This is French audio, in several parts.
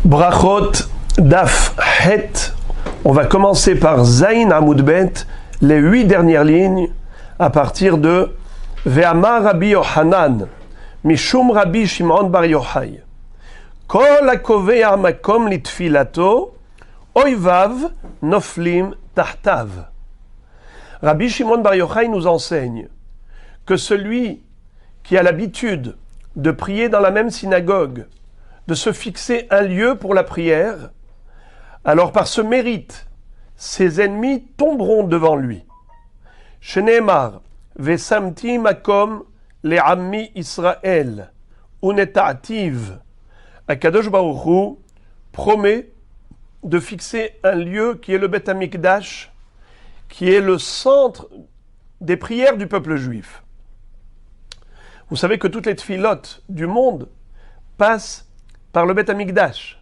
Brachot Daf Het. On va commencer par Zayin Amoud Bet, les 8 dernières lignes, à partir de Ve'amar Rabbi Yohanan, Mishum Rabbi Shimon Bar Yochai. Kol hakovea makom litfilato, oivav noflim tahtav. Rabbi Shimon Bar Yochai nous enseigne que celui qui a l'habitude de prier dans la même synagogue, de se fixer un lieu pour la prière, alors par ce mérite, ses ennemis tomberont devant lui. Sheneemar, Vesamti makom le'ammi Israël, uneta'ativ. Akadosh Baruch Hu promet de fixer un lieu qui est le Beth Amikdash, qui est le centre des prières du peuple juif. Vous savez que toutes les tfilotes du monde passent par le Beth Amikdash.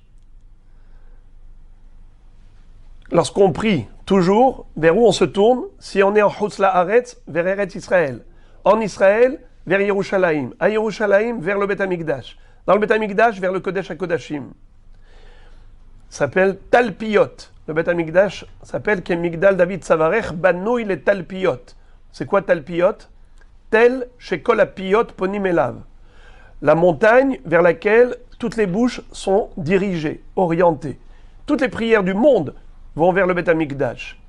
Lorsqu'on prie, toujours, vers où on se tourne? Si on est en Chutz La'aretz, vers Eretz Israël. En Israël, vers Yerushalayim. À Yerushalayim, vers le Beth Amikdash. Dans le Beth Amikdash, vers le Kodesh HaKodashim. Ça s'appelle Talpiyot. Le Beth Amikdash s'appelle Kemigdal David Savarech Banouy le Talpiyot. C'est quoi Talpiyot? Tel Shekol Apiyot Ponim Elav. La montagne vers laquelle toutes les bouches sont dirigées, orientées. Toutes les prières du monde vont vers le Beth Amikdash.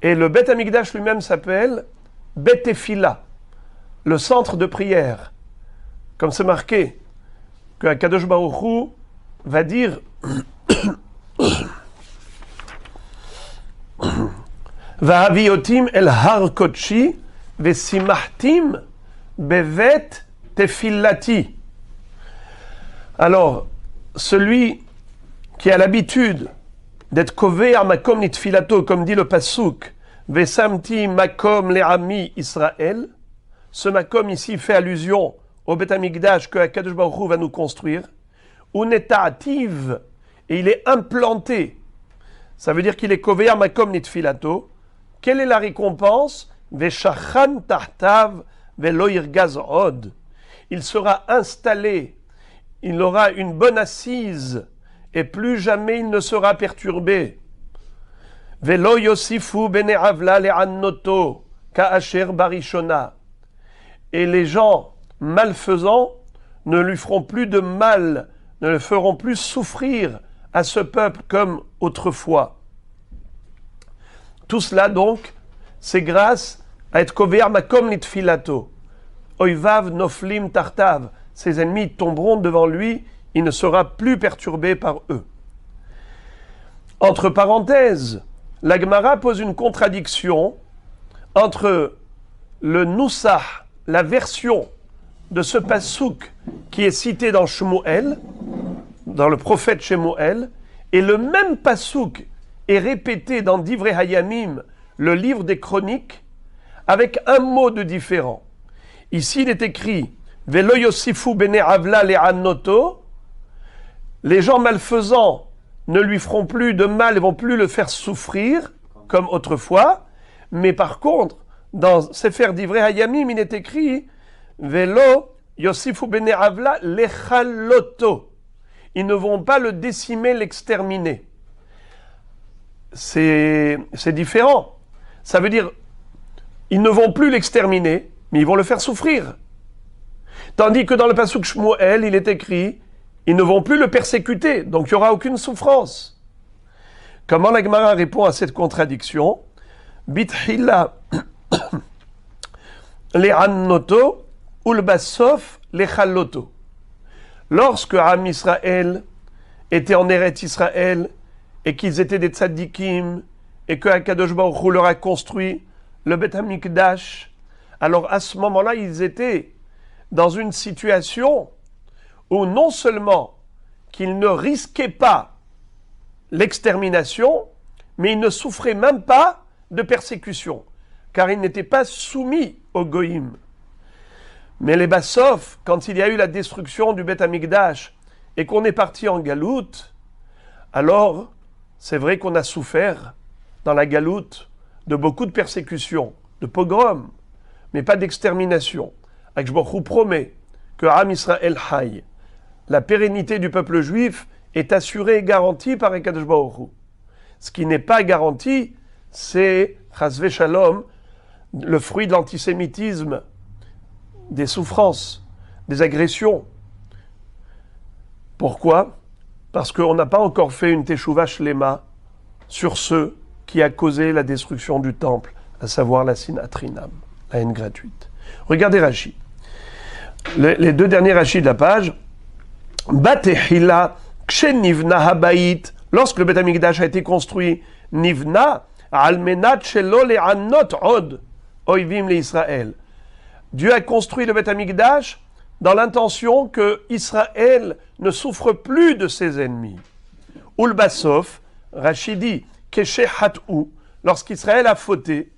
Et le Beth Amikdash lui-même s'appelle Bet Tefila, le centre de prière. Comme c'est marqué que Akadosh Baruch Hu va dire Va'aviotim el har kodshi vesimahtim bevet tefillati. Alors, celui qui a l'habitude d'être kover makom nitfilato, comme dit le pasuk, vesamti makom le'ami Israël, ce makom ici fait allusion au Beth Amikdash que Akadosh Baruch Hu va nous construire, uneta'ativ, et il est implanté. Ça veut dire qu'il est kover makom nitfilato. Quelle est la récompense? Veshachan tahtav velo yirgaz od. Il sera installé, il aura une bonne assise, et plus jamais il ne sera perturbé. Velo yosifu bene avla le'annoto ka'asher barishona. Et les gens malfaisants ne lui feront plus de mal, ne le feront plus souffrir à ce peuple comme autrefois. Tout cela donc, c'est grâce à être kover makom litfilato. Oivav noflim tartav. Ses ennemis tomberont devant lui, il ne sera plus perturbé par eux. Entre parenthèses, la Gemara pose une contradiction entre le Nusach, la version de ce passouk qui est cité dans Shmuel, dans le prophète Shmuel, et le même passouk est répété dans Divrei Hayamim, le livre des chroniques, avec un mot de différent. Ici, il est écrit Velo yosifu bene avla le'annoto. Les gens malfaisants ne lui feront plus de mal et vont plus le faire souffrir comme autrefois. Mais par contre, dans Sefer Divrei Hayamim, il est écrit Velo yosifu bene avla lechaloto. Ils ne vont pas le décimer, l'exterminer. C'est différent. Ça veut dire, ils ne vont plus l'exterminer, mais ils vont le faire souffrir. Tandis que dans le pasuk Shmuel, il est écrit, ils ne vont plus le persécuter, donc il n'y aura aucune souffrance. Comment la Gemara répond à cette contradiction? Bithila le'annoto ulbasof lechaloto. Lorsque Am Israël était en Eretz Israël et qu'ils étaient des tzadikim et que Akadosh Baruch Hu leur a construit le Beth Amikdash, alors à ce moment-là, ils étaient dans une situation où non seulement qu'ils ne risquaient pas l'extermination, mais ils ne souffraient même pas de persécution, car ils n'étaient pas soumis aux goïm. Mais les Bassov, quand il y a eu la destruction du Beth Amikdash et qu'on est parti en galoute, alors c'est vrai qu'on a souffert dans la galoute de beaucoup de persécutions, de pogroms, mais pas d'extermination. Akadosh Baruch Hu promet que Am Israël Hay, la pérennité du peuple juif est assuré et garanti par Akadosh Baruch Hu. Ce qui n'est pas garanti, c'est, chasvé shalom, le fruit de l'antisémitisme, des souffrances, des agressions. Pourquoi? Parce qu'on n'a pas encore fait une teshuva shlema sur ceux qui a causé la destruction du temple, à savoir la sinatrinam, la haine gratuite. Regardez Rashi. Les deux derniers Rashi de la page. Batehila kshenivna habayit, lorsque le Beth Amikdash a été construit, nivna almenat shelo le'anot od oivim le Israël. Dieu a construit le Beth Amikdash dans l'intention que Israël ne souffre plus de ses ennemis. Ulbasof, Rashi dit, keshehat'u, lorsqu'Israël a fauté,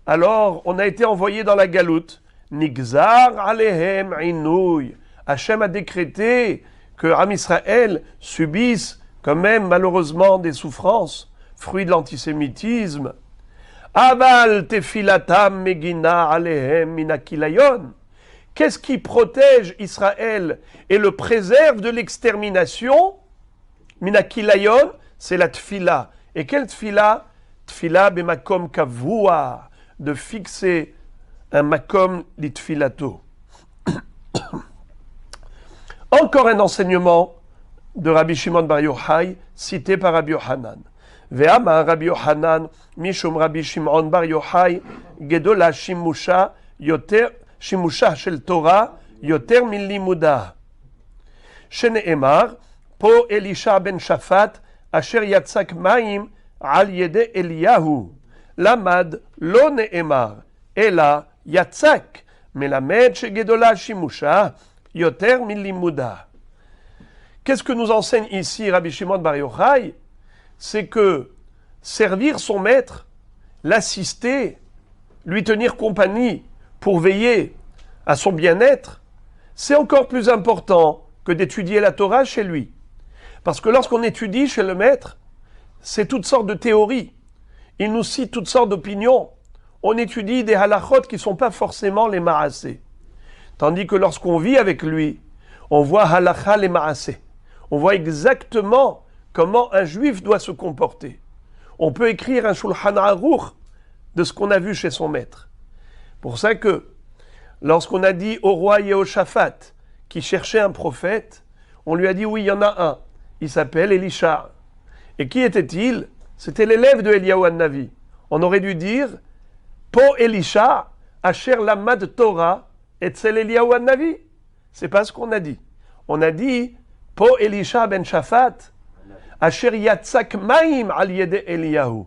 alors on a été envoyé dans la galoute. Nigzar alehem inouy. Hachem a décrété que Am Israël subisse quand même malheureusement des souffrances, fruit de l'antisémitisme. Aval tefilatam megina alehem minakilayon. Qu'est-ce qui protège Israël et le préserve de l'extermination? Minakilayon, c'est la tfila. Et quelle tfila? Tfila bemakom kavua, de fixer un makom litfilato. Encore un enseignement de Rabbi Shimon Bar Yochai, cité par Rabbi Yohanan. Ve'amar Rabbi Yohanan, mishum Rabbi Shimon Bar Yochai, gedola shimusha yoter, shimusha shel Torah, yoter min limuda. Shene'emar, po Elisha ben Shafat, asher yatzak maim al yede Eliyahu. Lamad lo ne'emar, ela yatzak, melamed shegedola shimusha, yoter min limuda. Qu'est-ce que nous enseigne ici Rabbi Shimon Bar Yochai? C'est que servir son maître, l'assister, lui tenir compagnie pour veiller à son bien-être, c'est encore plus important que d'étudier la Torah chez lui. Parce que lorsqu'on étudie chez le maître, c'est toutes sortes de théories. Il nous cite toutes sortes d'opinions. On étudie des halachot qui ne sont pas forcément les ma'aseh. Tandis que lorsqu'on vit avec lui, on voit halacha les ma'aseh. On voit exactement comment un juif doit se comporter. On peut écrire un Shulchan Aruch de ce qu'on a vu chez son maître. Pour ça que, lorsqu'on a dit au roi Yehoshaphat, qui cherchait un prophète, on lui a dit oui, il y en a un. Il s'appelle Elisha. Et qui était-il? C'était l'élève de Eliyahu Navi. On aurait dû dire Po Elisha, Asher Lamad Torah, Etzel Eliyahu Navi. C'est pas ce qu'on a dit. On a dit Po Elisha ben Shafat, Asher Yatzak Maim al Yede Eliyahu,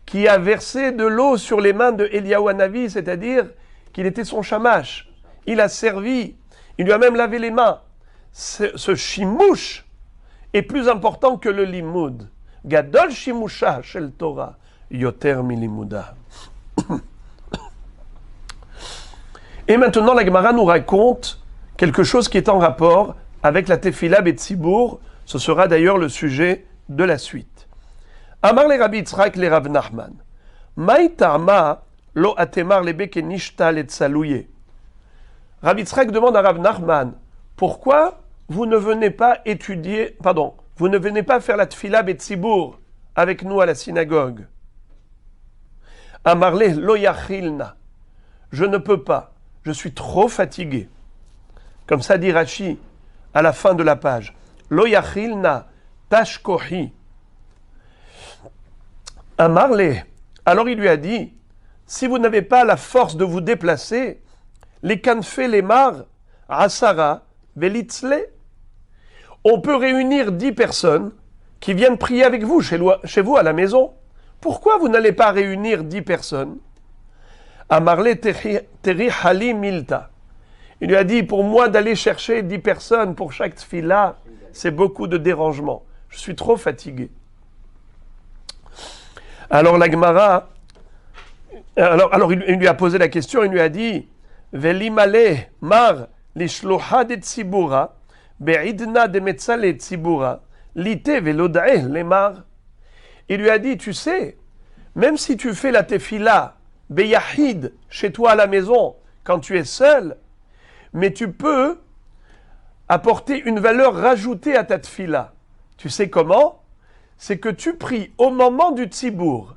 qui a versé de l'eau sur les mains de Eliyahu Navi, c'est-à-dire qu'il était son shamash. Il a servi, il lui a même lavé les mains. Ce shimouch est plus important que le limoud. Gadol shimusha shel Torah, yoter mi limuda. Et maintenant, la Gemara nous raconte quelque chose qui est en rapport avec la Tefila Betzibour. Ce sera d'ailleurs le sujet de la suite. Amar le Rabbi Yitzhak le Rav Nachman. Maïtama lo atemar lebe kenishta le tsalouye. Rabbi Yitzhak demande à Rav Nachman, pourquoi vous ne venez pas vous ne venez pas faire la Tefila Betzibour avec nous à la synagogue? Amar le lo yachilna. Je ne peux pas. Je suis trop fatigué. Comme ça dit Rashi à la fin de la page. Lo yachilna tashkohi. Amarle. Alors il lui a dit, si vous n'avez pas la force de vous déplacer, les kanfe les mar, asara, velitzle, on peut réunir 10 personnes qui viennent prier avec vous chez vous à la maison. Pourquoi vous n'allez pas réunir 10 personnes? Amarle teri hali milta. Il lui a dit, pour moi d'aller chercher 10 personnes pour chaque tfila, c'est beaucoup de dérangement. Je suis trop fatigué. Alors la Gemara, alors il lui a posé la question, il lui a dit, Velimale mar lishloha de tzibura, be'idna de metzale tzibura, lite velodae lemar. Il lui a dit, tu sais, même si tu fais la tefila, beyahid, chez toi à la maison, quand tu es seul, mais tu peux apporter une valeur rajoutée à ta tefila. Tu sais comment? C'est que tu pries au moment du tzibour.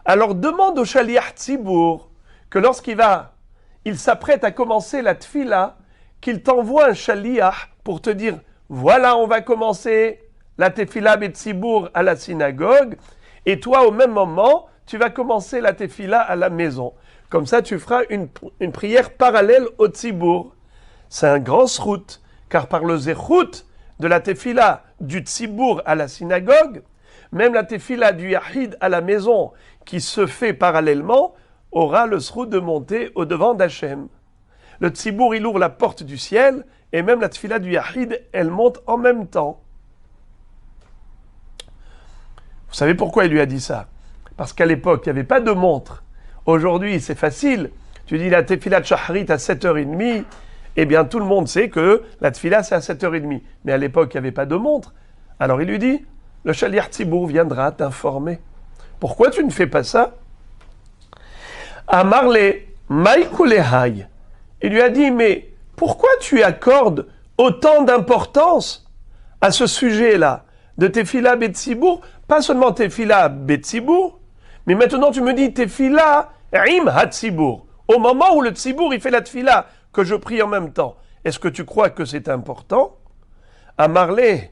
Alors demande au shaliach tzibour que il s'apprête à commencer la tfila, qu'il t'envoie un shaliach pour te dire, voilà, on va commencer la tefila betzibour à la synagogue, et toi, au même moment, tu vas commencer la tefila à la maison. Comme ça, tu feras une prière parallèle au tzibour. C'est un grand srout, car par le zéchout de la tefila du tzibour à la synagogue, même la tefila du yahid à la maison, qui se fait parallèlement, aura le srout de monter au devant d'Hachem. Le tzibour, il ouvre la porte du ciel, et même la tefila du yahid, elle monte en même temps. Vous savez pourquoi il lui a dit ça? Parce qu'à l'époque, il n'y avait pas de montre. Aujourd'hui, c'est facile. Tu dis la tefila de shacharit à 7h30, eh bien tout le monde sait que la tefila c'est à 7h30. Mais à l'époque, il n'y avait pas de montre. Alors il lui dit, le shaliach tzibour viendra t'informer. Pourquoi tu ne fais pas ça? Amarle maïkoulehai. Il lui a dit, mais pourquoi tu accordes autant d'importance à ce sujet-là de tefila betzibour? Pas seulement tefila betzibour, mais maintenant tu me dis tefila im hatzibour. Au moment où le tzibour il fait la tefila, que je prie en même temps. Est-ce que tu crois que c'est important? Amarle,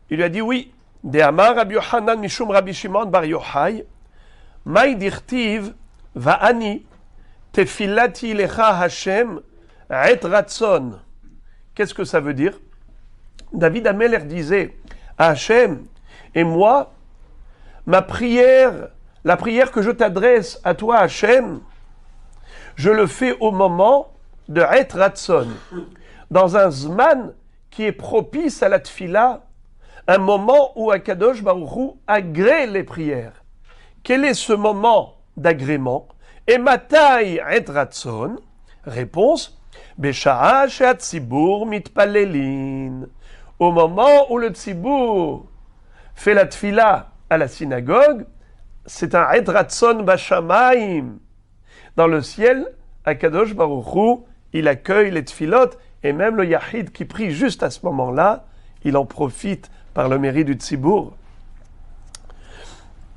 il lui a dit oui. De Amar Rabbi Yochanan Mishum Rabbi Shimon Bar Yochai, Maï dirtiv va'ani tefilati lecha Hashem et ratson. Qu'est-ce que ça veut dire? David Ameler disait à Hashem, et moi, la prière que je t'adresse à toi Hashem, je le fais au moment de et ratson, dans un zman qui est propice à la tfila, un moment où Akadosh Baruch Hu agrée les prières. Quel est ce moment d'agrément? Et matai et ratson? Réponse, Besha'a she'at tzibur mitpalelin. Au moment où le tzibur fait la tfila à la synagogue, c'est un et ratson bashamaim. Dans le ciel, Akadosh Baruch Hu, il accueille les tfilot, et même le yahid qui prie juste à ce moment-là, il en profite par le mérite du tzibour.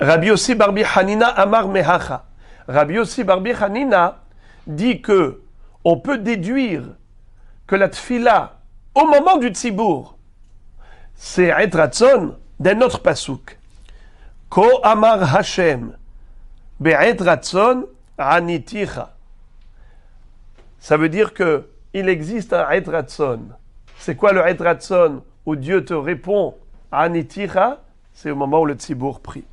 Rabbi Yossi Barbi Hanina Amar Mehacha. Rabbi Yossi Barbi Hanina dit que on peut déduire que la tfila, au moment du tzibour, c'est et ratson d'un autre pasuk. Ko Amar Hashem be'et ratson aniticha. Ça veut dire que il existe un et ratson. C'est quoi le et ratson où Dieu te répond aniticha? C'est au moment où le tzibour prie.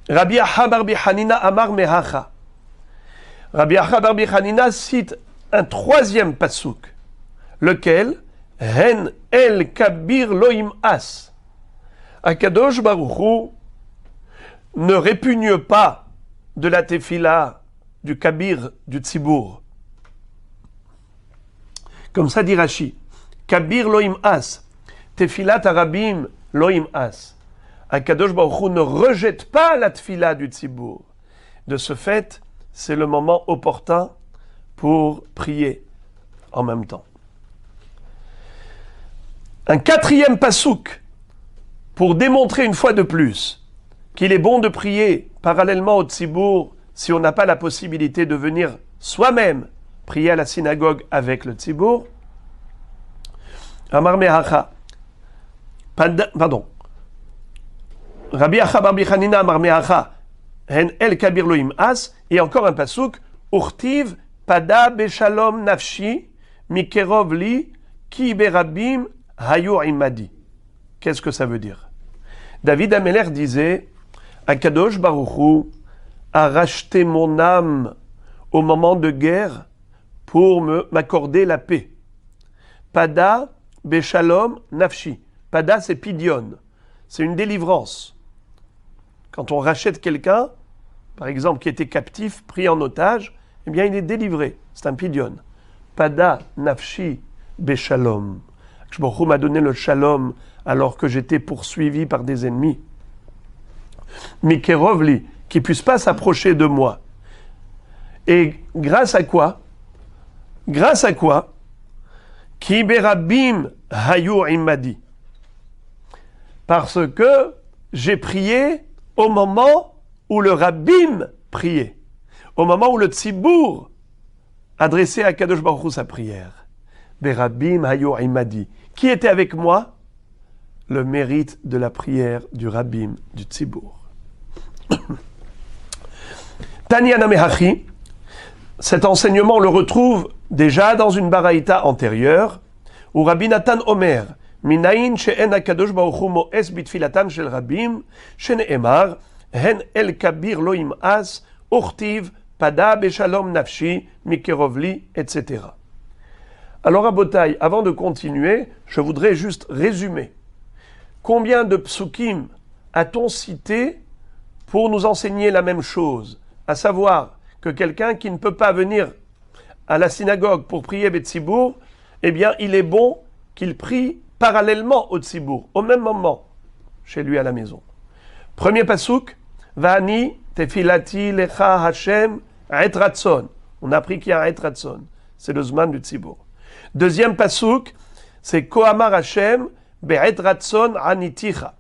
Rabbi Acha Barbi Hanina Amar Mehacha. Rabbi Acha Barbi Hanina cite un troisième pasuk, lequel Hen El Kabir Loim As. Akadosh Baruch Hu ne répugne pas de la tefila du Kabir du Tzibour. Comme ça dit Rashi, Kabir Loim As, Tefilat Arabim Loim As. Akadosh Baruch Hu ne rejette pas la tefila du Tzibour. De ce fait, c'est le moment opportun pour prier en même temps. Un quatrième pasouk pour démontrer une fois de plus qu'il est bon de prier parallèlement au Tzibour si on n'a pas la possibilité de venir soi-même prier à la synagogue avec le Tzibour. Amar Mehacha. Pardon. Rabbi Acha Barbi Hanina Amar Mehacha. Hen El Kabir Loim As. Et encore un pasouk. Urtiv Pada Beshalom Nafshi Mikerov Li Ki Berabim Hayu Imadi. Qu'est-ce que ça veut dire? David Ameler disait Akadosh Baruch Hu a racheté mon âme au moment de guerre pour m'accorder la paix. Pada Beshalom Nafshi. Pada, c'est Pidion. C'est une délivrance. Quand on rachète quelqu'un, par exemple, qui était captif, pris en otage, eh bien, il est délivré. C'est un Pidion. Pada Nafshi Beshalom. Baruch Hu m'a donné le shalom alors que j'étais poursuivi par des ennemis. Mikerovli, qui ne puisse pas s'approcher de moi. Et grâce à quoi? Grâce à quoi? Ki berabim hayu imadi. Parce que j'ai prié au moment où le rabbim priait, au moment où le tzibour adressait à Kadosh Baruch Hu sa prière. Berabbim hayo imadi. Qui était avec moi? Le mérite de la prière du rabbim du tzibour. Tanya Namehachi, cet enseignement on le retrouve déjà dans une baraïta antérieure, où Rabbi Nathan Omer, Minayin she'en HaKadosh Baruch Hu mo'es bitfilatan shel rabbim, shene'emar, hen el kabir lo im'as, urtiv, pada beshalom nafshi, mikerovli, etc. Alors, Rabotai, avant de continuer, je voudrais juste résumer. Combien de psukim a-t-on cité pour nous enseigner la même chose? À savoir que quelqu'un qui ne peut pas venir à la synagogue pour prier Betsibour, eh bien, il est bon qu'il prie parallèlement au Tsibour, au même moment, chez lui à la maison. Premier pasuk, Vani tefilati lecha Hashem et ratson. On a appris qu'il y a un et ratson. C'est le zman du Tsibour. Deuxième pasuk, c'est Kohamar Hashem be'et ratson aniticha.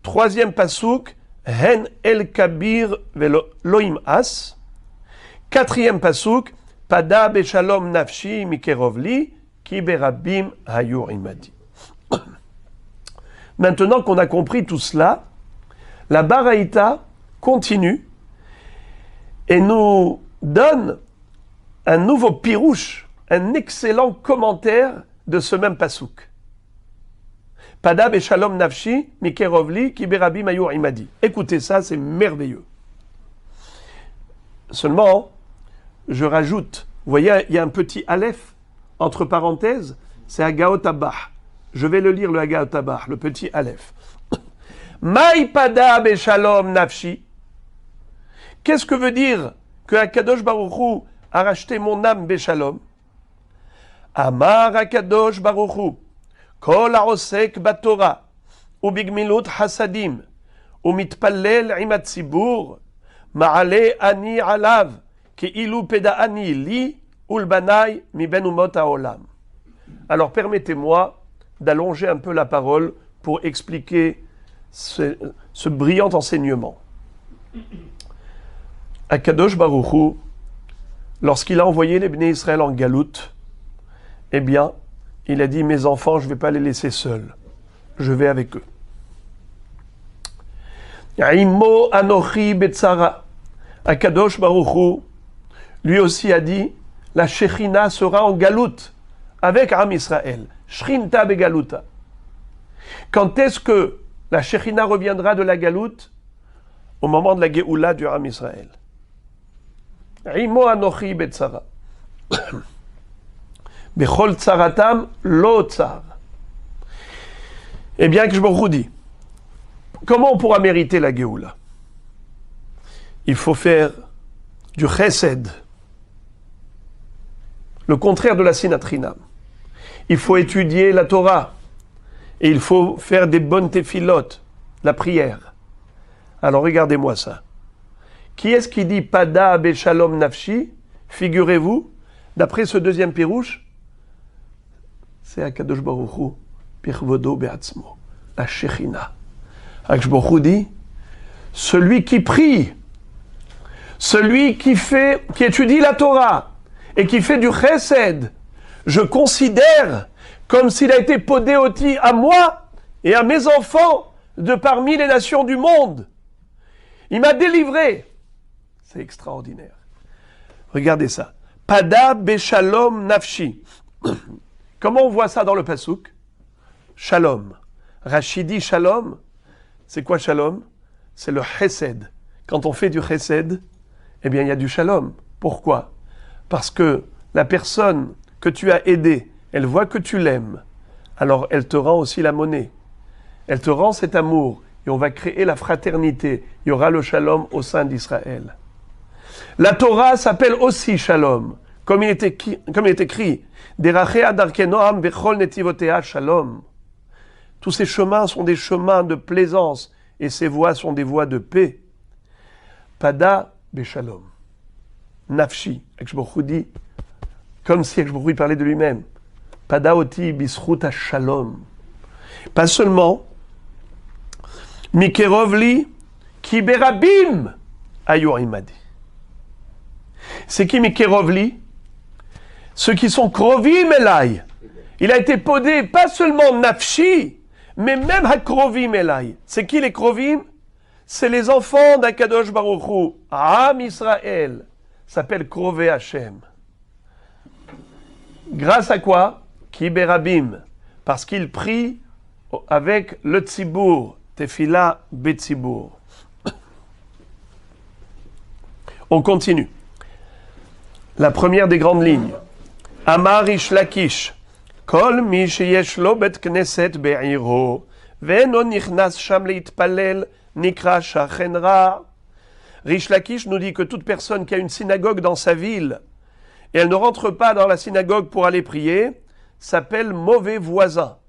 Troisième pasuk, Hen el kabir veloim as. Quatrième pasuk, Pada beshalom nafshi mikerovli ki berabim hayu imadi. Maintenant qu'on a compris tout cela, la baraïta continue et nous donne un nouveau pirouche, un excellent commentaire de ce même pasuk. Pada beshalom nafshi mikerovli ki berabim hayu imadi. Écoutez ça, c'est merveilleux. Seulement, je rajoute, vous voyez, il y a un petit aleph entre parenthèses, c'est Hagaot Abah. Je vais le lire, le Hagaot Abah, le petit aleph. Maï pada beshalom nafshi. Qu'est-ce que veut dire que Akadosh Baruch Hu a racheté mon âme beshalom? Amar Akadosh Baruch Hu, kol haosek batorah, ubigmilut hasadim, umitpallel imat tzibur, ma'ale ani alav, ki ilu peda'ani li, ulbanai mi ben umot haolam. Alors permettez-moi d'allonger un peu la parole pour expliquer ce brillant enseignement. Akadosh Baruch Hu, lorsqu'il a envoyé les Bnei Israël en galoute, eh bien, il a dit, mes enfants, je ne vais pas les laisser seuls. Je vais avec eux. Imo anochi betzara. Akadosh Baruch Hu, lui aussi a dit, la Shechina sera en galoute avec Am Israël. Shrinta begaluta. Quand est-ce que la Shechina reviendra de la galoute? Au moment de la Géoula du Am Israël. Imo anochi betzara. Bechol tsaratam lo tsar. Eh bien, que je me dis, comment on pourra mériter la Géoula? Il faut faire du chesed, le contraire de la sinatrinam. Il faut étudier la Torah et il faut faire des bonnes téphilotes, la prière. Alors regardez-moi ça. Qui est-ce qui dit Pada beshalom nafshi? Figurez-vous, d'après ce deuxième pirouche, c'est Akadosh Baruch Hu, Pirvodo be'atzmo, la Shechina. Akadosh Baruch Hu dit, celui qui prie, celui qui étudie la Torah et qui fait du chesed, je considère comme s'il a été podéoti à moi et à mes enfants de parmi les nations du monde. Il m'a délivré. C'est extraordinaire. Regardez ça. Pada beshalom nafshi. Comment on voit ça dans le pasuk? Shalom. Rachidi shalom. C'est quoi shalom? C'est le chesed. Quand on fait du chesed, eh bien il y a du shalom. Pourquoi? Parce que la personne que tu as aidée, elle voit que tu l'aimes. Alors elle te rend aussi la monnaie. Elle te rend cet amour. Et on va créer la fraternité. Il y aura le shalom au sein d'Israël. La Torah s'appelle aussi shalom. Comme il est écrit, Derachea darkenoam bechol netivotea shalom. Tous ces chemins sont des chemins de plaisance et ces voies sont des voies de paix. Pada beshalom. Nafshi. Ekshbochou dit, comme si Ekshbochou parlait de lui-même. Pada oti bisruta shalom. Pas seulement Mikerovli, ki berabim ayu imadi. C'est qui Mikerovli? Ceux qui sont krovim elai. Il a été podé pas seulement nafshi, mais même hakrovim elai. C'est qui les krovim? C'est les enfants d'Akadosh Baruch Hu. Am Israël s'appelle Krové Hashem. Grâce à quoi? Ki berabim. Parce qu'il prie avec le tzibour. Tefila betzibour. On continue. La première des grandes lignes. Amar Rish Lakish. Kol mi sheyesh lo bet knesset be'iro. Ve'eno nichnas sham leitpalel nikra shachen ra. Rish Lakish nous dit que toute personne qui a une synagogue dans sa ville et elle ne rentre pas dans la synagogue pour aller prier s'appelle mauvais voisin.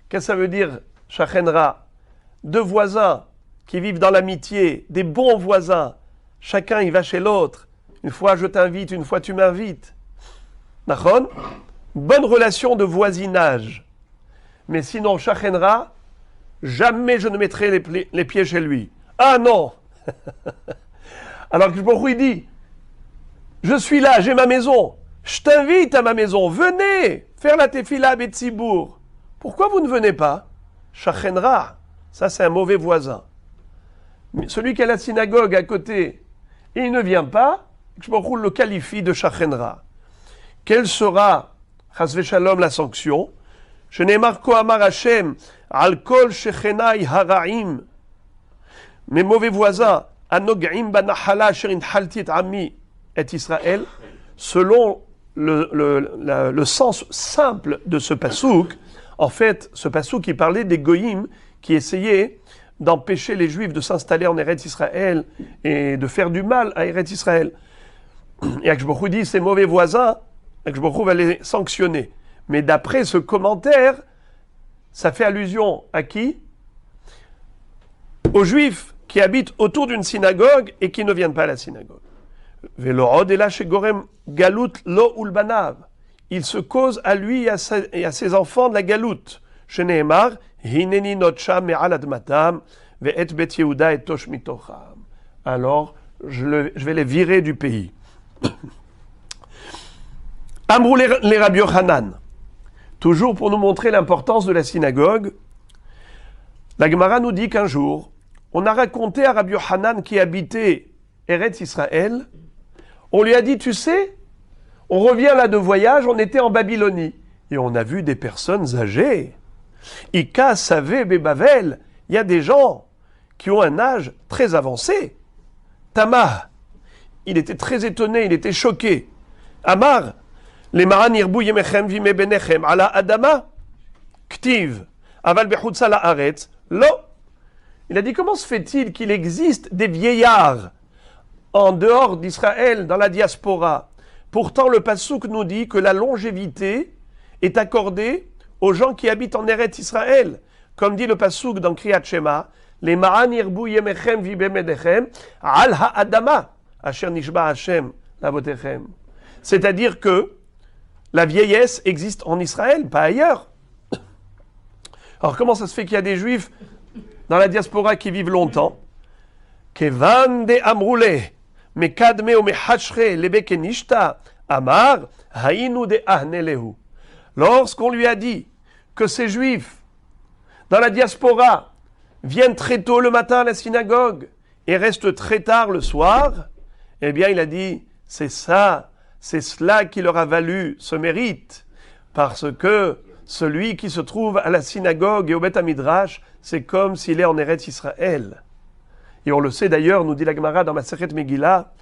Qu'est-ce que ça veut dire shachen ra? Deux voisins qui vivent dans l'amitié, des bons voisins. Chacun il va chez l'autre. Une fois je t'invite, une fois tu m'invites. Nachon? Bonne relation de voisinage. Mais sinon, Shachenra, jamais je ne mettrai les pieds chez lui. Ah non. Alors que Baruch Hu dit, je suis là, j'ai ma maison. Je t'invite à ma maison. Venez faire la tefila betzibour. Pourquoi vous ne venez pas? Shachenra, ça c'est un mauvais voisin. Mais celui qui a la synagogue à côté, et il ne vient pas, Baruch Hu le qualifie de Shachenra. Quelle sera, chas v'shalom, la sanction? Shenemar ko amar Hashem, al kol shechenai haraim. Mes mauvais voisins, anog'im banahala asher inhalti et ami et Israël, selon le sens simple de ce pasouk, en fait, ce pasouk qui parlait des goïms qui essayaient d'empêcher les Juifs de s'installer en Eretz Israël et de faire du mal à Eretz Israël. Et Akadosh Baruch Hu dit, ces mauvais voisins, Akadosh Baruch Hu va les sanctionner. Mais d'après ce commentaire, ça fait allusion à qui? Aux Juifs qui habitent autour d'une synagogue et qui ne viennent pas à la synagogue. Ve'lo ela shegorem galut lo ulbanav. Il se cause à lui et à ses enfants de la galoute. Sheneemar, hineni notcha me'al admatam, ve'et bet Yehuda et tosh mitocham. Alors, je vais les virer du pays. Amrou les Rabbi Yochanan. Toujours pour nous montrer l'importance de la synagogue, la Gemara nous dit qu'un jour, on a raconté à Rabbi Yochanan qui habitait Eretz Israël, on lui a dit, tu sais, on revient là de voyage, on était en Babylonie, et on a vu des personnes âgées. Ika, Savé, Bebavel, il y a des gens qui ont un âge très avancé. Tama, il était très étonné, il était choqué. Amar, les maran yirbu yemechem vime benechem ala adama, ktiv, aval bechutza la haaretz, lo. Il a dit, comment se fait-il qu'il existe des vieillards en dehors d'Israël, dans la diaspora? Pourtant, le Passouk nous dit que la longévité est accordée aux gens qui habitent en Eretz Israël. Comme dit le Passouk dans Kriyat Shema, les maran yirbu yemechem vime benechem al haadama, asher nishba Hashem lavotechem. C'est-à-dire que la vieillesse existe en Israël, pas ailleurs. Alors comment ça se fait qu'il y a des Juifs dans la diaspora qui vivent longtemps? Kevan de amroule, mekadme o mehashre lebekenishta, amar, haïnu de ahnelehu. Lorsqu'on lui a dit que ces Juifs dans la diaspora viennent très tôt le matin à la synagogue et restent très tard le soir, eh bien il a dit, c'est ça, c'est cela qui leur a valu ce mérite, parce que celui qui se trouve à la synagogue et au Beth Midrash, c'est comme s'il est en Eretz Israël. Et on le sait d'ailleurs, nous dit la Gemara dans Masechet Megillah,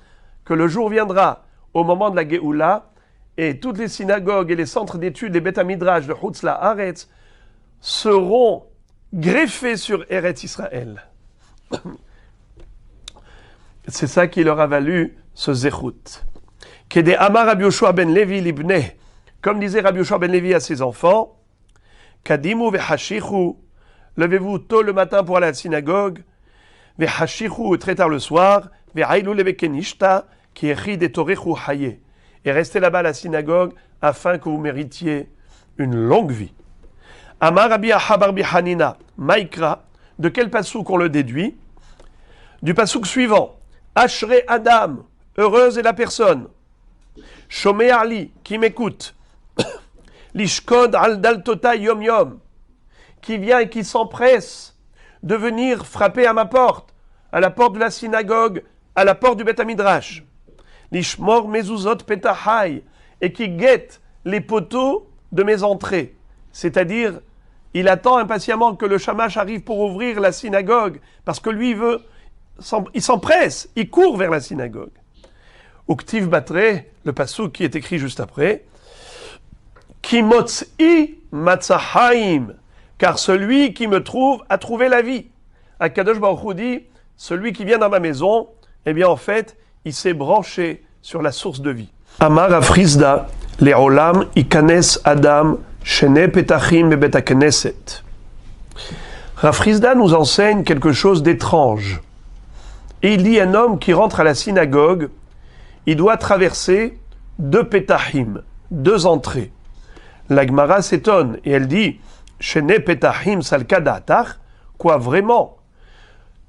que le jour viendra au moment de la Géoula, et toutes les synagogues et les centres d'études, les Beth Midrash de Chutz La'aretz, seront greffés sur Eretz Israël. C'est ça qui leur a valu ce zechut. Kede Amar Rabbi Yoshua ben Levi libne, comme disait Rabbi Yoshua ben Levi à ses enfants, Kadimu vehashichu, levez-vous tôt le matin pour aller à la synagogue, vehashichu très tard le soir, vehailu lebekenishta, qui est de torechu haye, et restez là-bas à la synagogue afin que vous méritiez une longue vie. Amar Rabbi Ahabar Bihanina, Maikra, De quel pasouk on le déduit? Du pasouk suivant. Ashrei Adam, heureuse est la personne. Shomei Ali, qui m'écoute. Lishkod al daltota yom yom, qui vient et qui s'empresse de venir frapper à ma porte, à la porte de la synagogue, à la porte du Beth Midrash. Lishmor mezuzot petahai, et qui guette les poteaux de mes entrées. C'est-à-dire, il attend impatiemment que le shamash arrive pour ouvrir la synagogue, parce que lui il s'empresse, il court vers la synagogue. Uktiv batre, le passouk qui est écrit juste après, Ki motz'i matzahaim, car celui qui me trouve a trouvé la vie. Akadosh Baruch Hu dit, celui qui vient dans ma maison, eh bien en fait, il s'est branché sur la source de vie. Amar Afrizda, le'olam ikanes Adam, shene petachim bebet hakneset. Rafrizda nous enseigne quelque chose d'étrange. Et il dit un homme qui rentre à la synagogue, il doit traverser 2 petachim, 2 entrées. La Gemara s'étonne et elle dit Shene petachim salkadatar, quoi vraiment?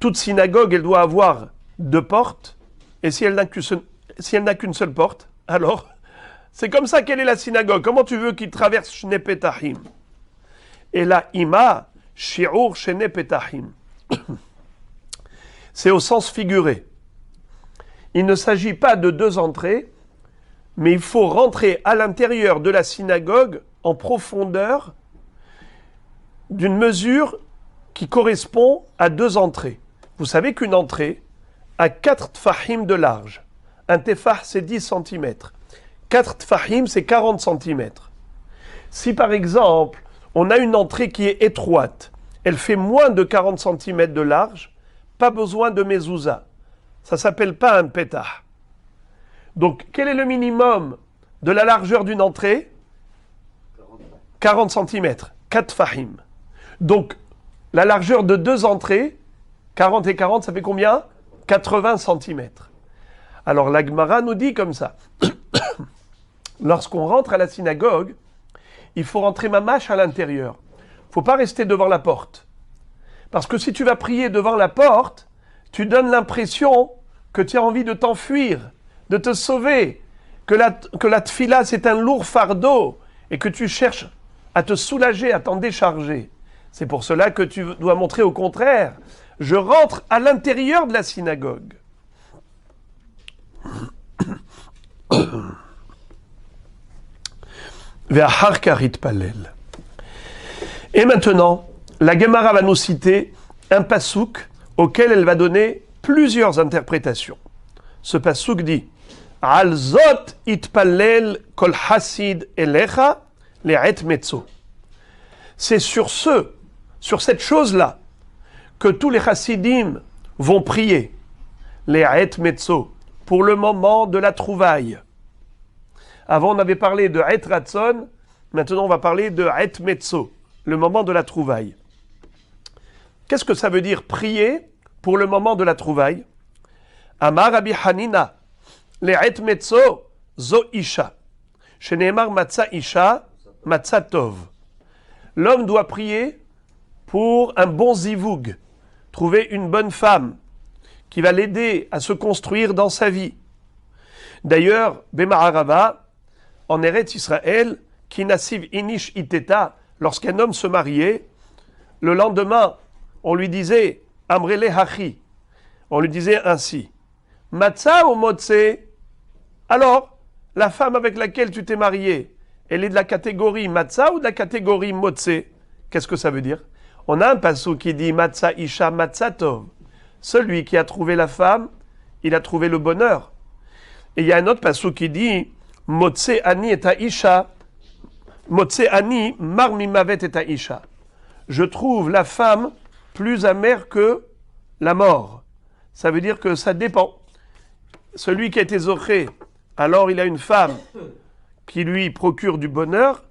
Toute synagogue, elle doit avoir 2 portes, et si elle n'a qu'une seule porte, alors c'est comme ça qu'elle est la synagogue. Comment tu veux qu'il traverse Shene petachim? Et là, ima shi'ur shene petachim. C'est au sens figuré. Il ne s'agit pas de 2 entrées, mais il faut rentrer à l'intérieur de la synagogue en profondeur d'une mesure qui correspond à 2 entrées. Vous savez qu'une entrée a 4 tfahim de large. Un tefah, c'est 10 cm. 4 tfahim, c'est 40 cm. Si par exemple, on a une entrée qui est étroite, elle fait moins de 40 cm de large, pas besoin de mezouza. Ça ne s'appelle pas un pétah. Donc, quel est le minimum de la largeur d'une entrée? 40 cm, 4 fahim. Donc, la largeur de 2 entrées, 40 et 40, ça fait combien? 80 cm. Alors, la Gemara nous dit comme ça. Lorsqu'on rentre à la synagogue, il faut rentrer mamash à l'intérieur. Il ne faut pas rester devant la porte. Parce que si tu vas prier devant la porte, tu donnes l'impression que tu as envie de t'enfuir, de te sauver, que la tfila c'est un lourd fardeau et que tu cherches à te soulager, à t'en décharger. C'est pour cela que tu dois montrer au contraire. Je rentre à l'intérieur de la synagogue. Et maintenant, la Gemara va nous citer un pasouk auquel elle va donner plusieurs interprétations. Ce pasouk dit Al zot itpallel kol hasid elecha le'et metzo. C'est sur cette chose-là, que tous les chassidim vont prier, le'et metzo, pour le moment de la trouvaille. Avant, on avait parlé de et ratson, maintenant on va parler de et metzo, le moment de la trouvaille. Qu'est-ce que ça veut dire prier pour le moment de la trouvaille? Amar Rabbi Hanina, le'et metzo zo isha, sheneemar matza isha, matza tov. L'homme doit prier pour un bon zivoug, trouver une bonne femme qui va l'aider à se construire dans sa vie. D'ailleurs, Bema'arava, en Eretz Israël, qui nasiv inish iteta, lorsqu'un homme se mariait, le lendemain, on lui disait Amrele hachi. On lui disait ainsi Matza ou motse? Alors, la femme avec laquelle tu t'es marié, elle est de la catégorie Matza ou de la catégorie motse? Qu'est-ce que ça veut dire? On a un passou qui dit Matza isha matza tov. Celui qui a trouvé la femme, il a trouvé le bonheur. Et il y a un autre passou qui dit Motse ani et isha. Motse ani mar mimavet et isha. Je trouve la femme plus amère que la mort. Ça veut dire que ça dépend. Celui qui a été zoché, alors il a une femme qui lui procure du bonheur,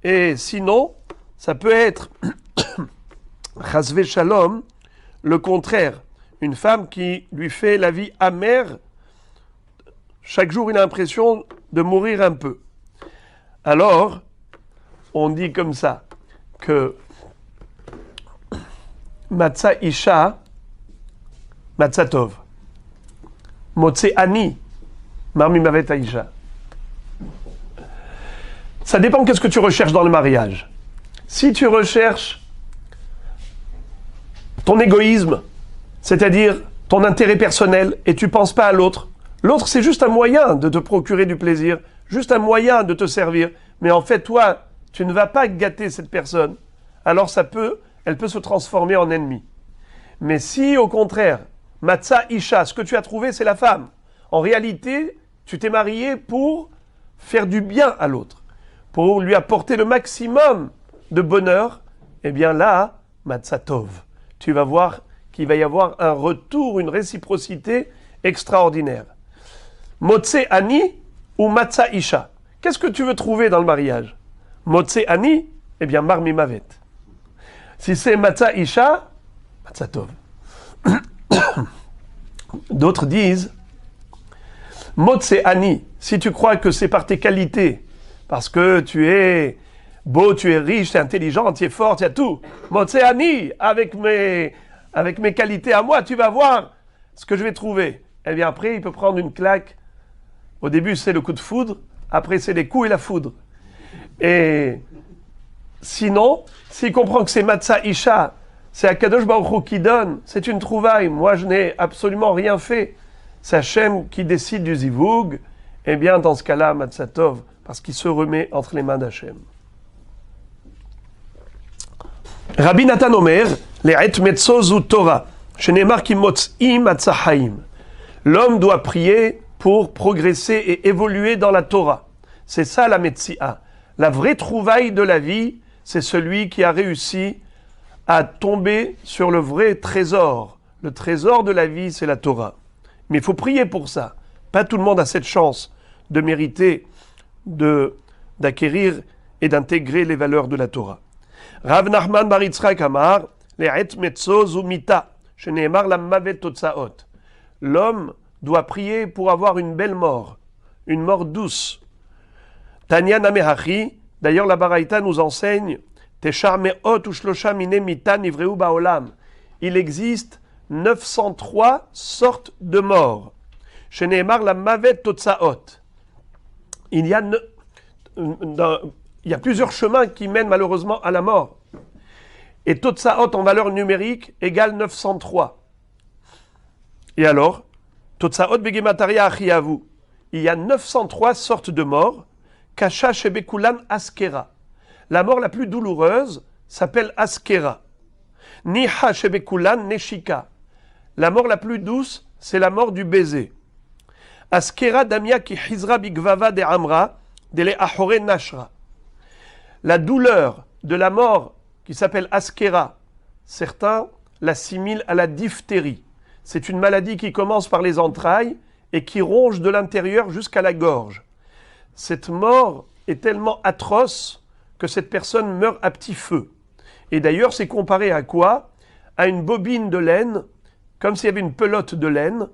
et sinon, ça peut être chasve shalom, le contraire. Une femme qui lui fait la vie amère. Chaque jour, il a l'impression de mourir un peu. Alors, on dit comme ça, que Matzah Isha, Matzah Tov. Motse Ani, Marmi Mavet Aisha. Ça dépend qu'est-ce que tu recherches dans le mariage. Si tu recherches ton égoïsme, c'est-à-dire ton intérêt personnel, et tu ne penses pas à l'autre, l'autre c'est juste un moyen de te procurer du plaisir, juste un moyen de te servir, mais en fait toi, tu ne vas pas gâter cette personne, alors elle peut se transformer en ennemi. Mais si au contraire, Matzah Isha, ce que tu as trouvé c'est la femme, en réalité tu t'es marié pour faire du bien à l'autre, pour lui apporter le maximum de bonheur, eh bien là, Matzah Tov, tu vas voir qu'il va y avoir un retour, une réciprocité extraordinaire. Motse Ani ou Matzah Isha. Qu'est-ce que tu veux trouver dans le mariage? Motse Ani, eh bien Marmi Mavet. Si c'est Matzah Isha, Matzah Tov. D'autres disent Motse Ani, si tu crois que c'est par tes qualités, parce que tu es beau, tu es riche, tu es intelligent, tu es fort, tu as tout. Motse Ani, avec mes qualités à moi, tu vas voir ce que je vais trouver. Eh bien après, il peut prendre une claque. Au début, c'est le coup de foudre. Après, c'est les coups et la foudre. Et sinon, s'il comprend que c'est Matzah Isha, c'est Akadosh Baruch Hu qui donne, c'est une trouvaille. Moi, je n'ai absolument rien fait. C'est Hachem qui décide du zivug. Eh bien, dans ce cas-là, Matzah Tov, parce qu'il se remet entre les mains d'Hachem. Rabbi Nathan Omer, Le'et metzozu Torah, shenemar ki motz'i matzah haim. L'homme doit prier pour progresser et évoluer dans la Torah. C'est ça la Metzi'a. La vraie trouvaille de la vie, c'est celui qui a réussi à tomber sur le vrai trésor. Le trésor de la vie, c'est la Torah. Mais il faut prier pour ça. Pas tout le monde a cette chance de mériter, d'acquérir et d'intégrer les valeurs de la Torah. Rav Nachman bar Yitzchak amar, le'et metzoz umita, shene'emar la mavet totsaot. L'homme doit prier pour avoir une belle mort, une mort douce. Tanya Namehachi, d'ailleurs la Baraïta nous enseigne, Teshar me'ot ushlosha mine mita nivreu ba'olam. Il existe 903 sortes de morts. Shene'emar la mavet totsaot. Il y a plusieurs chemins qui mènent malheureusement à la mort. Et Totsaot en valeur numérique égale 903. Et alors, Totsaot begemataria achiavu. Il y a 903 sortes de morts. Kasha shebekulan askera. La mort la plus douloureuse s'appelle askera. Niha shebekulan neshika. La mort la plus douce, c'est la mort du baiser. Askera damia ki hizra bigvava de amra, dele ahore nashra. La douleur de la mort qui s'appelle askera, certains l'assimilent à la diphtérie. C'est une maladie qui commence par les entrailles et qui ronge de l'intérieur jusqu'à la gorge. Cette mort est tellement atroce que cette personne meurt à petit feu. Et d'ailleurs, c'est comparé à quoi? À une bobine de laine, comme s'il y avait une pelote de laine,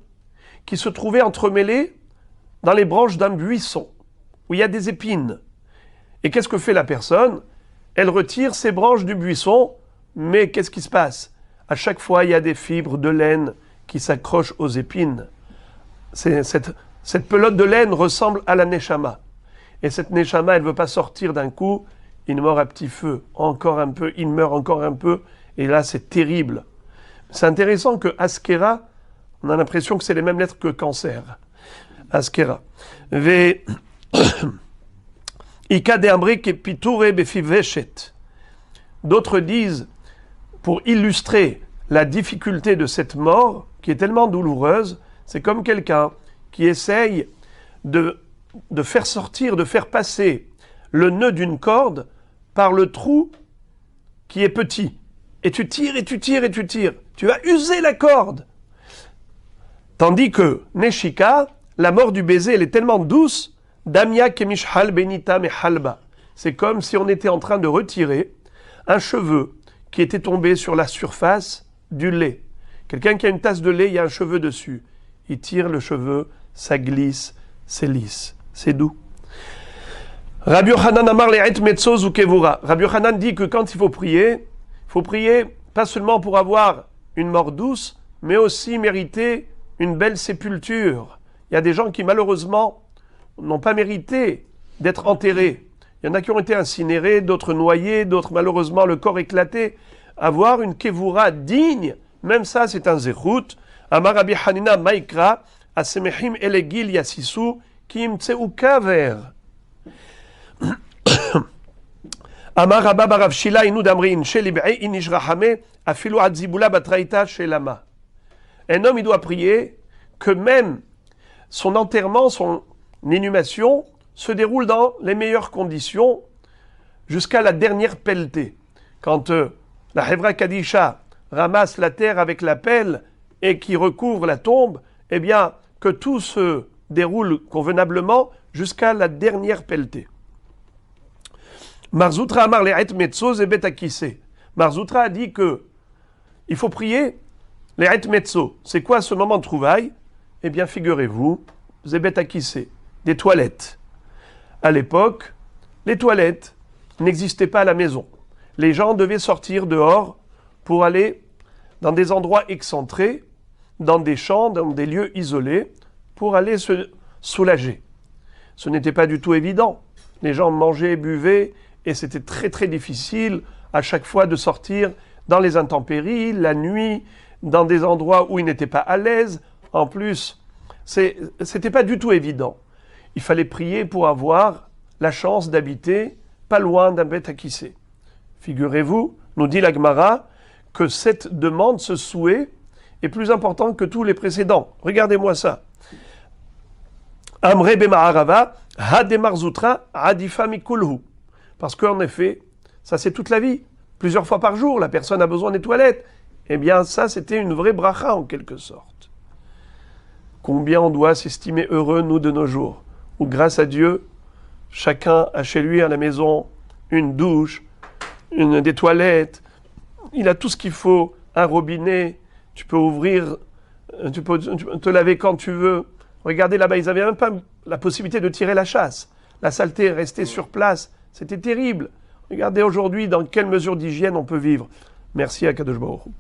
qui se trouvait entremêlée dans les branches d'un buisson, où il y a des épines. Et qu'est-ce que fait la personne? Elle retire ses branches du buisson, mais qu'est-ce qui se passe? À chaque fois, il y a des fibres de laine qui s'accrochent aux épines. Cette pelote de laine ressemble à la neshama. Et cette neshama, elle ne veut pas sortir d'un coup, il meurt à petit feu, encore un peu, il meurt encore un peu, et là c'est terrible. C'est intéressant que askera, on a l'impression que c'est les mêmes lettres que cancer. Askera. D'autres disent, pour illustrer la difficulté de cette mort, qui est tellement douloureuse, c'est comme quelqu'un qui essaye de faire sortir, de faire passer le nœud d'une corde par le trou qui est petit. Et tu tires, et tu tires, et tu tires. Tu vas user la corde. Tandis que Neshika, la mort du baiser, elle est tellement douce, Damia kemishhal benita mehalba. C'est comme si on était en train de retirer un cheveu qui était tombé sur la surface du lait. Quelqu'un qui a une tasse de lait, il y a un cheveu dessus. Il tire le cheveu, ça glisse, c'est lisse, c'est doux. Rabbi Yochanan amar le'et metzoz ukevura. Rabbi Yochanan dit que quand il faut prier pas seulement pour avoir une mort douce, mais aussi mériter une belle sépulture. Il y a des gens qui malheureusement n'ont pas mérité d'être enterrés. Il y en a qui ont été incinérés, d'autres noyés, d'autres malheureusement le corps éclaté. Avoir une kevoura digne, même ça c'est un zéchout. Amar Rabbi Hanina Maikra, Asemechim Elegil Yassisu, Kim Tseu Kaver. Amar Rabba Barav Shila Inu Damrin, Shelib'e Inijrahame, Afilu Adzibula Batraita Shelama. Un homme, il doit prier que même son enterrement, son inhumation, se déroule dans les meilleures conditions jusqu'à la dernière pelletée. Quand la Hevra Kadisha ramasse la terre avec la pelle et qui recouvre la tombe, eh bien, que tout se déroule convenablement jusqu'à la dernière pelletée. Marzoutra Amar Le'et Metzo Zebet Akise. Marzoutra a dit que il faut prier Le'et Metzo. C'est quoi ce moment de trouvaille? Eh bien, figurez-vous, Zebet Akise, des toilettes. À l'époque, les toilettes n'existaient pas à la maison. Les gens devaient sortir dehors pour aller dans des endroits excentrés, dans des champs, dans des lieux isolés, pour aller se soulager. Ce n'était pas du tout évident. Les gens mangeaient, buvaient, et c'était très très difficile à chaque fois de sortir dans les intempéries, la nuit, dans des endroits où ils n'étaient pas à l'aise. En plus, c'était pas du tout évident. Il fallait prier pour avoir la chance d'habiter pas loin d'un Beth Akissé. Figurez-vous, nous dit la Gemara, que cette demande, ce souhait, est plus important que tous les précédents. Regardez-moi ça. Amre b'ma'arava, hademar zutra, adifa mikulhu. Parce qu'en effet, ça c'est toute la vie. Plusieurs fois par jour, la personne a besoin des toilettes. Eh bien, ça, c'était une vraie bracha en quelque sorte. Combien on doit s'estimer heureux, nous, de nos jours, où grâce à Dieu, chacun a chez lui à la maison une douche, des toilettes, il a tout ce qu'il faut, un robinet, tu peux ouvrir, tu peux te laver quand tu veux. Regardez là-bas, ils n'avaient même pas la possibilité de tirer la chasse. La saleté est restée sur place, c'était terrible. Regardez aujourd'hui dans quelle mesure d'hygiène on peut vivre. Merci à Kadosh Baruch Hu.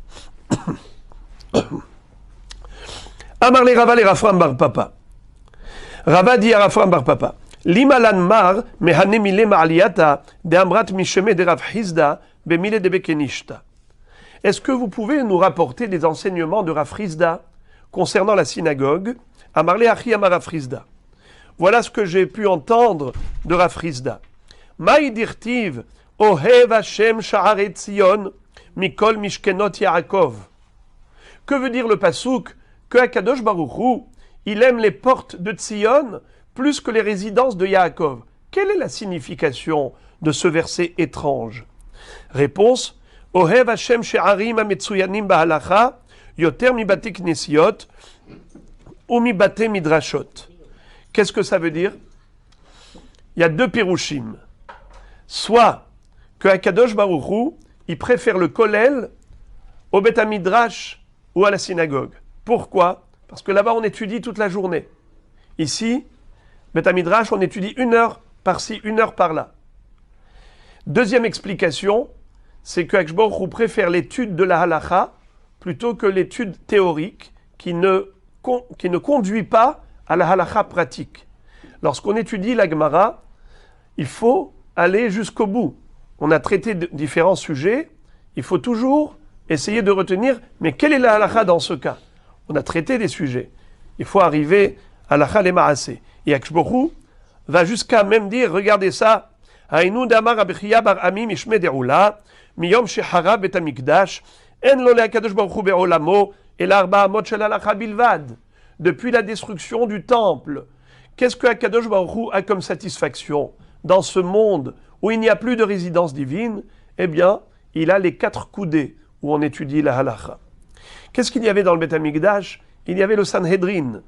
Amar le Rava le Rafram bar Papa. Rava dit à Rafram bar Papa. Limalan mar mehane mile ma'aliyata de amrat misheme de Rav Hizda bemile de bekenishta. Est-ce que vous pouvez nous rapporter des enseignements de Rav Hizda concernant la synagogue? Amar le Achi Amar Rav Hizda. Voilà ce que j'ai pu entendre de Rav Hizda. Maï dirtiv ohev Hashem sha'aret Tzion mikol mishkenot Yaakov. Que veut dire le pasouk? Que Akadosh Baruch Hu, il aime les portes de Tzion plus que les résidences de Yaakov. Quelle est la signification de ce verset étrange? Réponse: Ohev Hashem she'arim ametsuyanim ba'halacha yoter mibate knesiot ou mibate midrashot. Qu'est-ce que ça veut dire? Il y a deux pirushim. Soit que Akadosh Baruch Hu, il préfère le kollel au Beth Midrash ou à la synagogue. Pourquoi? Parce que là-bas on étudie toute la journée. Ici, Beth Midrash, on étudie 1 heure par-ci, 1 heure par-là. Deuxième explication, c'est que Akadosh Baruch Hu préfère l'étude de la halacha plutôt que l'étude théorique qui ne conduit pas à la halacha pratique. Lorsqu'on étudie la Gemara, il faut aller jusqu'au bout. On a traité de différents sujets, il faut toujours essayer de retenir, mais quelle est la halacha dans ce cas? On a traité des sujets. Il faut arriver à la halakha maaseh. Et Akadosh Baruch Hu va jusqu'à même dire, regardez ça, Hainu damar Rabbi bar Ami mishme de'ula, miyom shehara bet hamikdash, en lo le'akadosh Baruch Hu be'olamo, el arba amot shel halakha bilvad. Depuis la destruction du temple, qu'est-ce que Akadosh Baruch Hu a comme satisfaction dans ce monde où il n'y a plus de résidence divine? Eh bien, il a les 4 coudées où on étudie la halakha. Qu'est-ce qu'il y avait dans le Beth Amikdash? Il y avait le Sanhedrin.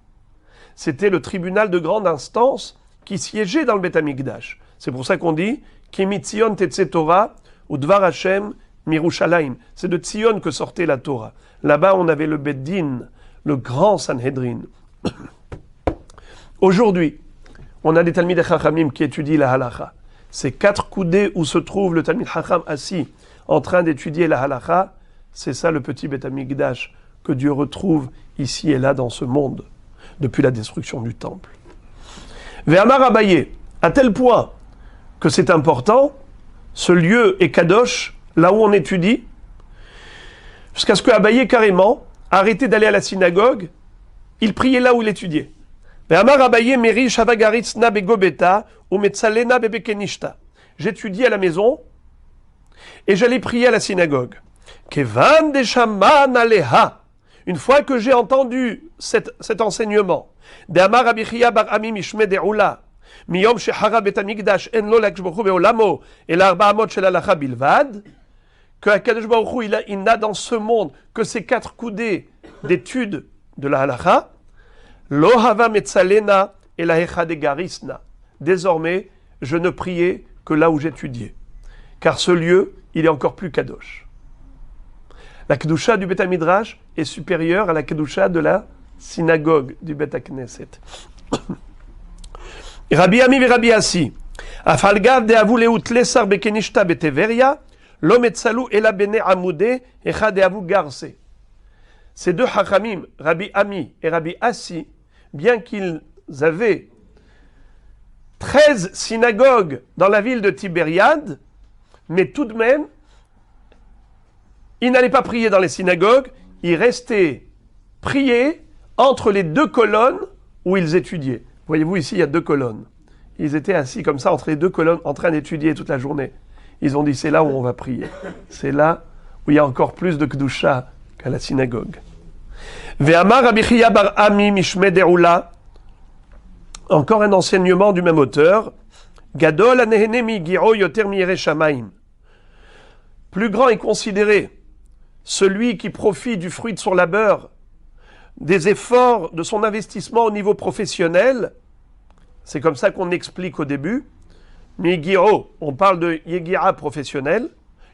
C'était le tribunal de grande instance qui siégeait dans le Beth Amikdash. C'est pour ça qu'on dit Ki mitzion tetze Torah ou Dvar Hashem mirushalayim. C'est de Tzion que sortait la Torah. Là-bas, on avait le Bet Din, le grand Sanhedrin. Aujourd'hui, on a des Talmidei Chachamim qui étudient la halakha. Ces 4 coudées où se trouve le Talmid Chacham assis en train d'étudier la halakha, C'est ça le petit Beth Amikdash que Dieu retrouve ici et là dans ce monde, depuis la destruction du temple. Ve'amar Abaye, à tel point que c'est important, ce lieu est kadosh, là où on étudie, jusqu'à ce que Abaye carrément a arrêté d'aller à la synagogue, il priait là où il étudiait. Ve'amar Abaye meri shavagaritz na begobeta ou metzalena bebekenishta. J'étudiais à la maison et j'allais prier à la synagogue. Kevan deshaman aleha. Une fois que j'ai entendu cet enseignement, De'amar Rabbi Chia bar Ami mishme de'ula, miyom shehara bet hamikdash en lo l'Akadosh Baruch Hu be'olamo el arba amot shel halacha bilvad, que Akadosh Baruch Hu il n'a dans ce monde que ces 4 coudées d'études de la halacha, lo hava metzalena el haecha de garisna. Désormais, je ne priais que là où j'étudiais, car ce lieu, il est encore plus kadosh. La kedusha du Beth Midrash est supérieure à la kedusha de la synagogue du Beth Knesset. Rabbi Ami et Rabbi Assi, afalgav de avu leut lesar bekenishta beteveria, lo metzalu ela bene amude echa de avu garse. Ces deux hachamim, Rabbi Ami et Rabbi Assi, bien qu'ils avaient 13 synagogues dans la ville de Tibériade, mais tout de même, ils n'allaient pas prier dans les synagogues, ils restaient prier entre les 2 colonnes où ils étudiaient. Voyez-vous, ici, il y a 2 colonnes. Ils étaient assis comme ça, entre les 2 colonnes, en train d'étudier toute la journée. Ils ont dit, c'est là où on va prier. C'est là où il y a encore plus de kedusha qu'à la synagogue. Ve'amar Rabbi Chia bar Ami mishme de'ula. Encore un enseignement du même auteur. Gadol anehene mi giro yoter mi yere shamayim. Plus grand est considéré celui qui profite du fruit de son labeur, des efforts de son investissement au niveau professionnel. C'est comme ça qu'on explique au début. Migiro, on parle de yegira professionnel.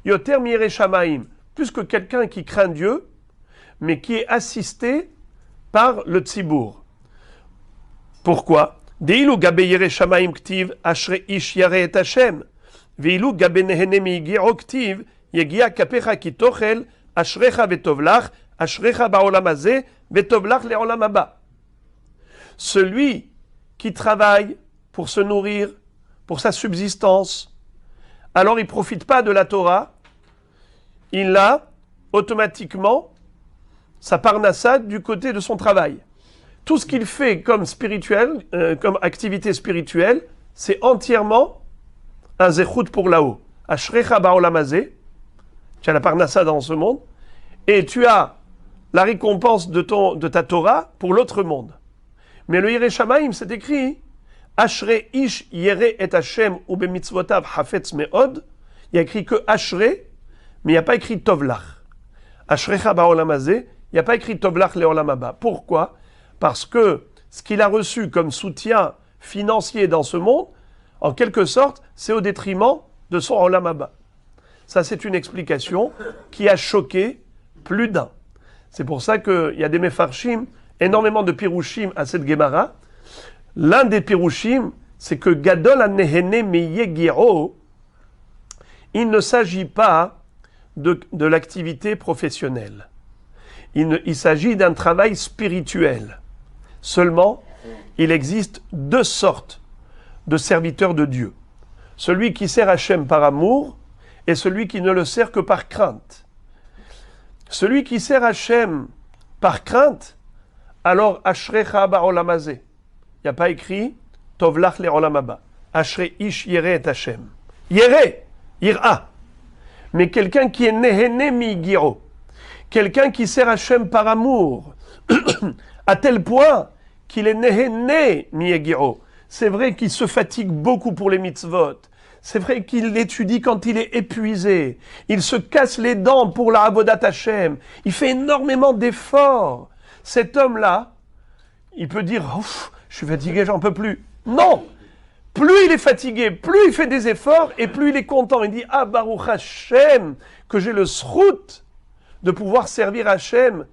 Yoter mi yere shamayim, plus que quelqu'un qui craint Dieu, mais qui est assisté par le tzibour. Pourquoi? Deilu gabe yere shamayim ktiv ashre ish yare et Hashem. Veilu gabe nehene mi yigiro ktiv yegia kapecha ki tochel ashrecha vetovlach ashrecha ba'olam hazeh vetovlach le'olam haba. Celui qui travaille pour se nourrir, pour sa subsistance, alors il ne profite pas de la Torah, il a automatiquement sa parnassa du côté de son travail. Tout ce qu'il fait comme spirituel, comme activité spirituelle, c'est entièrement un zechut pour là-haut. Ashrecha ba'olam hazeh, tu as la parnassa dans ce monde, et tu as la récompense de ta Torah pour l'autre monde. Mais le Yireh Shamayim, c'est écrit Ashre ish yere et Hashem ou bemitzvotav hafetz me'od. Il y a écrit que Ashre, mais il n'y a pas écrit Tovlach. Ashrecha ba'olam hazeh, il n'y a pas écrit Tovlach le'olam haba. Pourquoi? Parce que ce qu'il a reçu comme soutien financier dans ce monde, en quelque sorte, c'est au détriment de son olam haba. Ça, c'est une explication qui a choqué plus d'un. C'est pour ça qu'il y a des mefarshim, énormément de pirushim à cette Gemara. L'un des pirushim, c'est que Gadol anehene meyegiro, il ne s'agit pas de l'activité professionnelle. Il s'agit d'un travail spirituel. Seulement, il existe 2 sortes de serviteurs de Dieu. Celui qui sert Hachem par amour et celui qui ne le sert que par crainte. Celui qui sert Hachem par crainte, alors Ashrecha ba'olam hazeh. Il n'y a pas écrit Tovlach le'olam haba. Ashre ish yere et Hachem. Yere, ira. Mais quelqu'un qui est nehene mi giro, quelqu'un qui sert Hachem par amour, à tel point qu'il est nehene mi giro. C'est vrai qu'il se fatigue beaucoup pour les mitzvot. C'est vrai qu'il étudie quand il est épuisé. Il se casse les dents pour la avodat Hashem. Il fait énormément d'efforts. Cet homme-là, il peut dire ouf, je suis fatigué, j'en peux plus. Non! Plus il est fatigué, plus il fait des efforts et plus il est content. Il dit ah Baruch Hashem, que j'ai le srout de pouvoir servir Hashem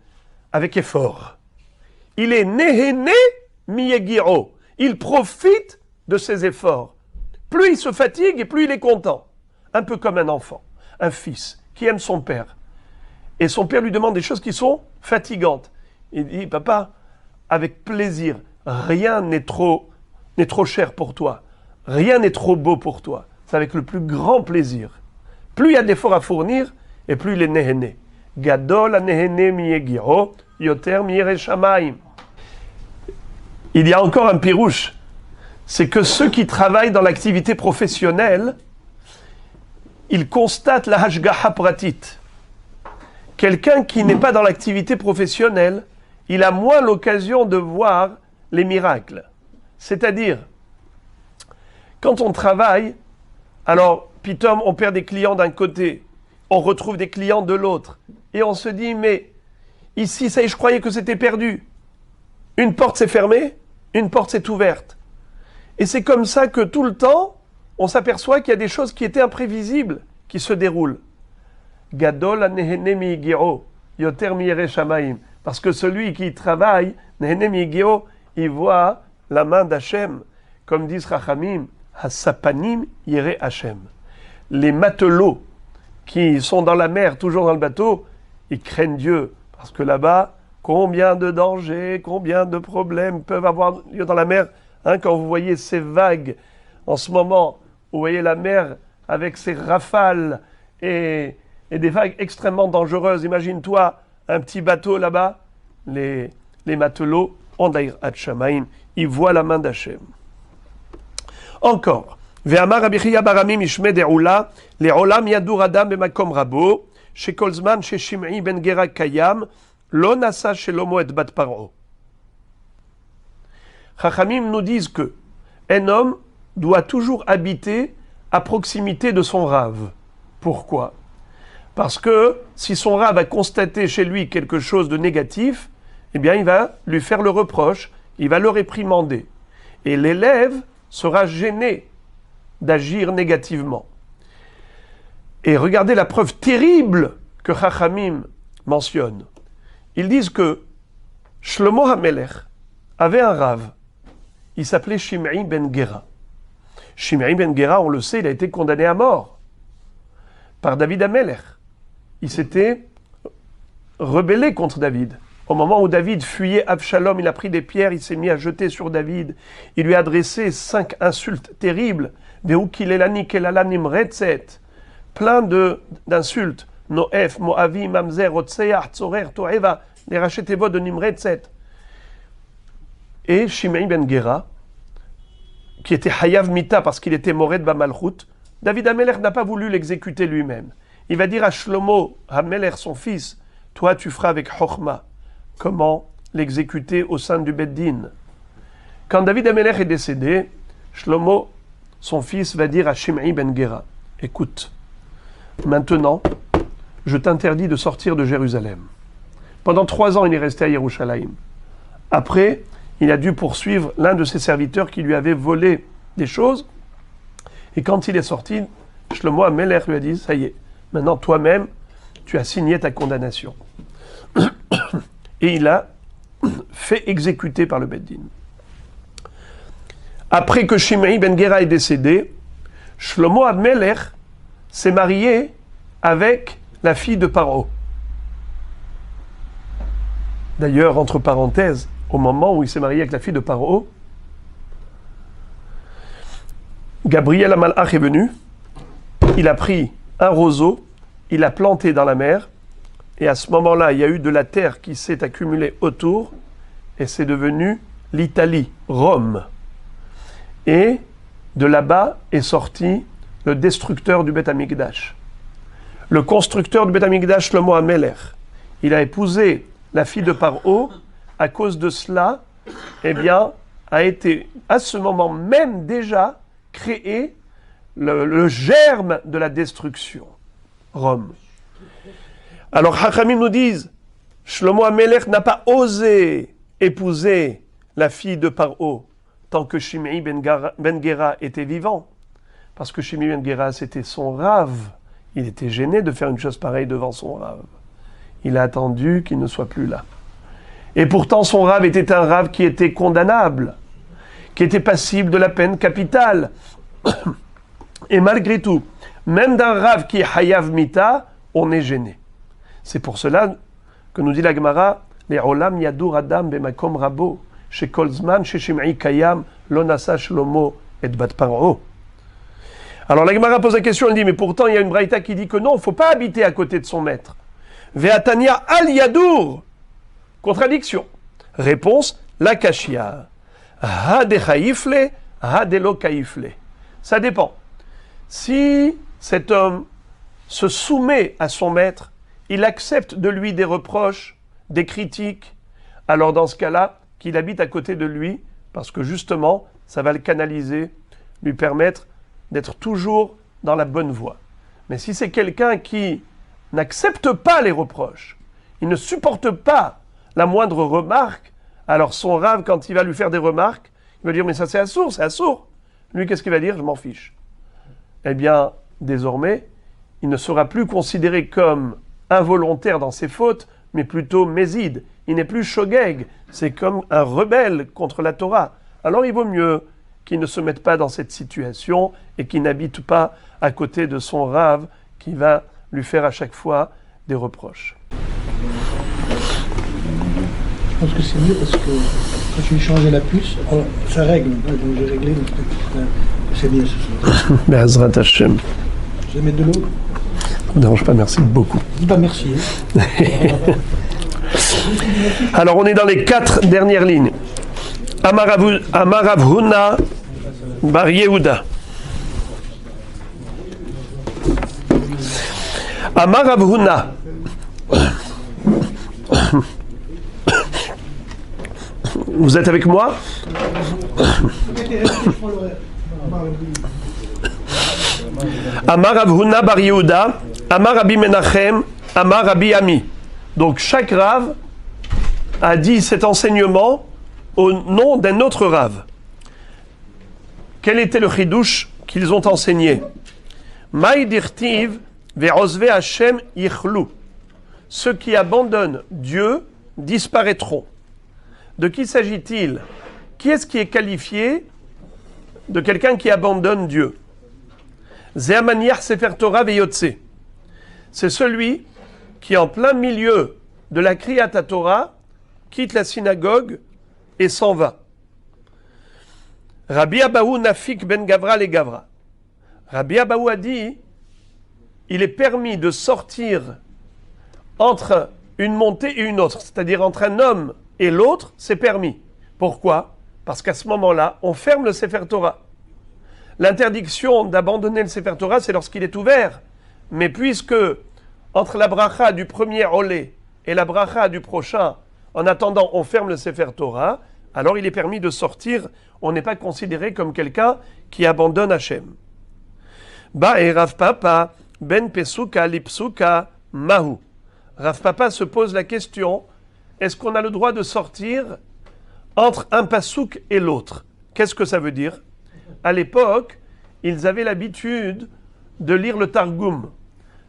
avec effort. Il est nehene miyegiro. Il profite de ses efforts. Plus il se fatigue et plus il est content. Un peu comme un enfant, un fils qui aime son père. Et son père lui demande des choses qui sont fatigantes. Il dit, papa, avec plaisir, rien n'est trop cher pour toi. Rien n'est trop beau pour toi. C'est avec le plus grand plaisir. Plus il y a d'efforts à fournir, et plus il est nehene. Gadol nehene miyegiro, yoter miyere shamayim. Il y a encore un pirouche. C'est que ceux qui travaillent dans l'activité professionnelle, ils constatent la hashgaha pratit. Quelqu'un qui n'est pas dans l'activité professionnelle, il a moins l'occasion de voir les miracles. C'est-à-dire, quand on travaille, alors, pitom, on perd des clients d'un côté, on retrouve des clients de l'autre, et on se dit, mais ici, ça y est, je croyais que c'était perdu. Une porte s'est fermée, une porte s'est ouverte. Et c'est comme ça que tout le temps, on s'aperçoit qu'il y a des choses qui étaient imprévisibles, qui se déroulent. Gadol anehene miyegiro, yoter miyere shamayim. Parce que celui qui travaille, nehene miyegiro, il voit la main d'Hachem. Comme disent Chachamim, hasapanim yere Hachem. Les matelots qui sont dans la mer, toujours dans le bateau, ils craignent Dieu. Parce que là-bas, combien de dangers, combien de problèmes peuvent avoir lieu dans la mer. Quand vous voyez ces vagues, en ce moment, vous voyez la mer avec ses rafales et des vagues extrêmement dangereuses. Imagine-toi un petit bateau là-bas. Les matelots ont d'Hirat Shamayim. Ils voient la main d'Hachem. Encore. Ve'amar Rabbi Chiya bar Ami mishmei de'ula le'olam yadur adam b'makom rabo shekol zman sheshim'i ben gera kayam lo nasa shelomo et bat paro. Chachamim nous disent que un homme doit toujours habiter à proximité de son rave. Pourquoi? Parce que si son rave a constaté chez lui quelque chose de négatif, eh bien il va lui faire le reproche, il va le réprimander. Et l'élève sera gêné d'agir négativement. Et regardez la preuve terrible que Chachamim mentionne. Ils disent que Shlomo HaMelech avait un rave. Il s'appelait Shimei ben Gera. Shimei ben Gera, on le sait, il a été condamné à mort par David HaMelech. Il s'était rebellé contre David. Au moment où David fuyait Avshalom, il a pris des pierres, il s'est mis à jeter sur David. Il lui a adressé 5 insultes terribles. Plein d'insultes. Noef, Moavi, Mamzer, Otseach, Tzorer, Toeva, les rachetevot de Nimretzet. Et Shimei ben Gera, qui était Hayav Mita parce qu'il était Mored Bamalchut, David HaMelech n'a pas voulu l'exécuter lui-même. Il va dire à Shlomo HaMelech, son fils, toi tu feras avec Chochma comment l'exécuter au sein du Beddin. Quand David HaMelech est décédé, Shlomo, son fils, va dire à Shimei ben Gera, écoute, maintenant, je t'interdis de sortir de Jérusalem. Pendant 3 ans, il est resté à Yerushalayim. Après, il a dû poursuivre l'un de ses serviteurs qui lui avait volé des choses. Et quand il est sorti, Shlomo HaMelech lui a dit, ça y est, maintenant toi-même, tu as signé ta condamnation. Et il a fait exécuter par le Beddin. Après que Shimei ben Gera est décédé, Shlomo HaMelech s'est marié avec la fille de Paro. D'ailleurs, entre parenthèses, au moment où il s'est marié avec la fille de Paro, Gabriel HaMalach est venu, il a pris un roseau, il l'a planté dans la mer, et à ce moment-là, il y a eu de la terre qui s'est accumulée autour, et c'est devenu l'Italie, Rome. Et de là-bas est sorti le destructeur du Beth Amikdash. Le constructeur du Beth Amikdash, Shlomo HaMelech, il a épousé la fille de Paro. À cause de cela, eh bien, a été à ce moment même déjà créé le germe de la destruction, Rome. Alors, Chachamim nous disent, Shlomo HaMelech n'a pas osé épouser la fille de Paro tant que Shimei ben Gera était vivant. Parce que Shimei ben Gera, c'était son rave. Il était gêné de faire une chose pareille devant son rave. Il a attendu qu'il ne soit plus là. Et pourtant, son rave était un rave qui était condamnable, qui était passible de la peine capitale. Et malgré tout, même d'un rave qui est Hayav Mita, on est gêné. C'est pour cela que nous dit la Gemara, les olam yadur adam bemakom rabo, chez Kolzman, chez Shimei Kayam, l'onasa shlomo et bat paro. Alors la Gemara pose la question, elle dit, mais pourtant il y a une braïta qui dit que non, il ne faut pas habiter à côté de son maître. Ve'atania al yadur. Contradiction. Réponse, la kashia. Ha de chaifle, ha de lo kaifle. Ça dépend. Si cet homme se soumet à son maître, il accepte de lui des reproches, des critiques, alors dans ce cas-là, qu'il habite à côté de lui, parce que justement, ça va le canaliser, lui permettre d'être toujours dans la bonne voie. Mais si c'est quelqu'un qui n'accepte pas les reproches, il ne supporte pas la moindre remarque, alors son rave, quand il va lui faire des remarques, il va dire « mais ça c'est assourd, c'est assourd ». Lui, qu'est-ce qu'il va dire ? Je m'en fiche. Eh bien, désormais, il ne sera plus considéré comme involontaire dans ses fautes, mais plutôt méside. Il n'est plus shogeg, c'est comme un rebelle contre la Torah. Alors il vaut mieux qu'il ne se mette pas dans cette situation et qu'il n'habite pas à côté de son rave qui va lui faire à chaque fois des reproches. Je pense que c'est mieux parce que quand tu lui changes la puce, ça règle. Donc j'ai réglé, donc c'est mieux ce soir. Be'ezrat Hashem. Je vais mettre de l'eau. Ça ne dérange pas, merci beaucoup. Dis pas merci. Alors on est dans les 4 dernières lignes. Amarav Huna Bar Yehuda. Amarav Huna. Vous êtes avec moi? Amar Rav Huna Bar Yehuda, Amar Rabbi Menachem, Amar Rabbi Ami. Donc chaque Rav a dit cet enseignement au nom d'un autre Rav. Quel était le chidouche qu'ils ont enseigné? Maï dirtiv ve'ozve Hashem yichlu. Ceux qui abandonnent Dieu disparaîtront. De qui s'agit-il? Qui est-ce qui est qualifié de quelqu'un qui abandonne Dieu? Ze'amaniach Sefer Torah ve'yotse. C'est celui qui, en plein milieu de la Kriyat Torah, quitte la synagogue et s'en va. Rabbi Abahu Nafik ben Gavra le Gavra. Rabbi Abahu a dit, il est permis de sortir entre une montée et une autre, c'est-à-dire entre un homme et l'autre, c'est permis. Pourquoi? Parce qu'à ce moment-là, on ferme le Sefer Torah. L'interdiction d'abandonner le Sefer Torah, c'est lorsqu'il est ouvert. Mais puisque, entre la bracha du premier olé et la bracha du prochain, en attendant, on ferme le Sefer Torah, alors il est permis de sortir. On n'est pas considéré comme quelqu'un qui abandonne Hachem. Ba et Rav Papa, ben Pesuka lipsuka mahu. Rav Papa se pose la question, est-ce qu'on a le droit de sortir entre un pasouk et l'autre? Qu'est-ce que ça veut dire? À l'époque, ils avaient l'habitude de lire le Targum.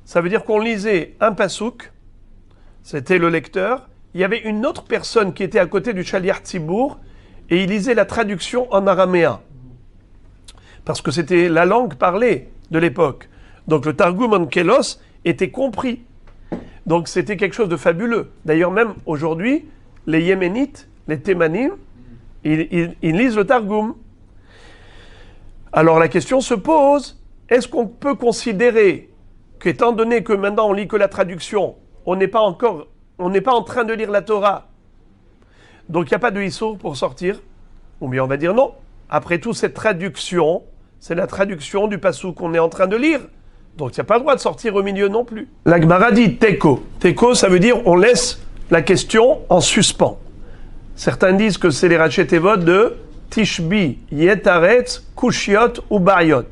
Ça veut dire qu'on lisait un pasouk, c'était le lecteur, il y avait une autre personne qui était à côté du Shaliach Tzibour et il lisait la traduction en araméen. Parce que c'était la langue parlée de l'époque. Donc le Targum en Kélos était compris. Donc c'était quelque chose de fabuleux. D'ailleurs même aujourd'hui, les Yéménites, les Thémanim, ils lisent le Targum. Alors la question se pose, est-ce qu'on peut considérer qu'étant donné que maintenant on lit que la traduction, on n'est pas en train de lire la Torah, donc il n'y a pas de Issour pour sortir? Ou bien on va dire non. Après tout, cette traduction, c'est la traduction du passou qu'on est en train de lire. Donc il n'y a pas le droit de sortir au milieu non plus. La Gemara dit teko. Teko, ça veut dire on laisse la question en suspens. Certains disent que c'est les rachetevot de Tishbi, Yetaretz, Kushiot ou Bariot.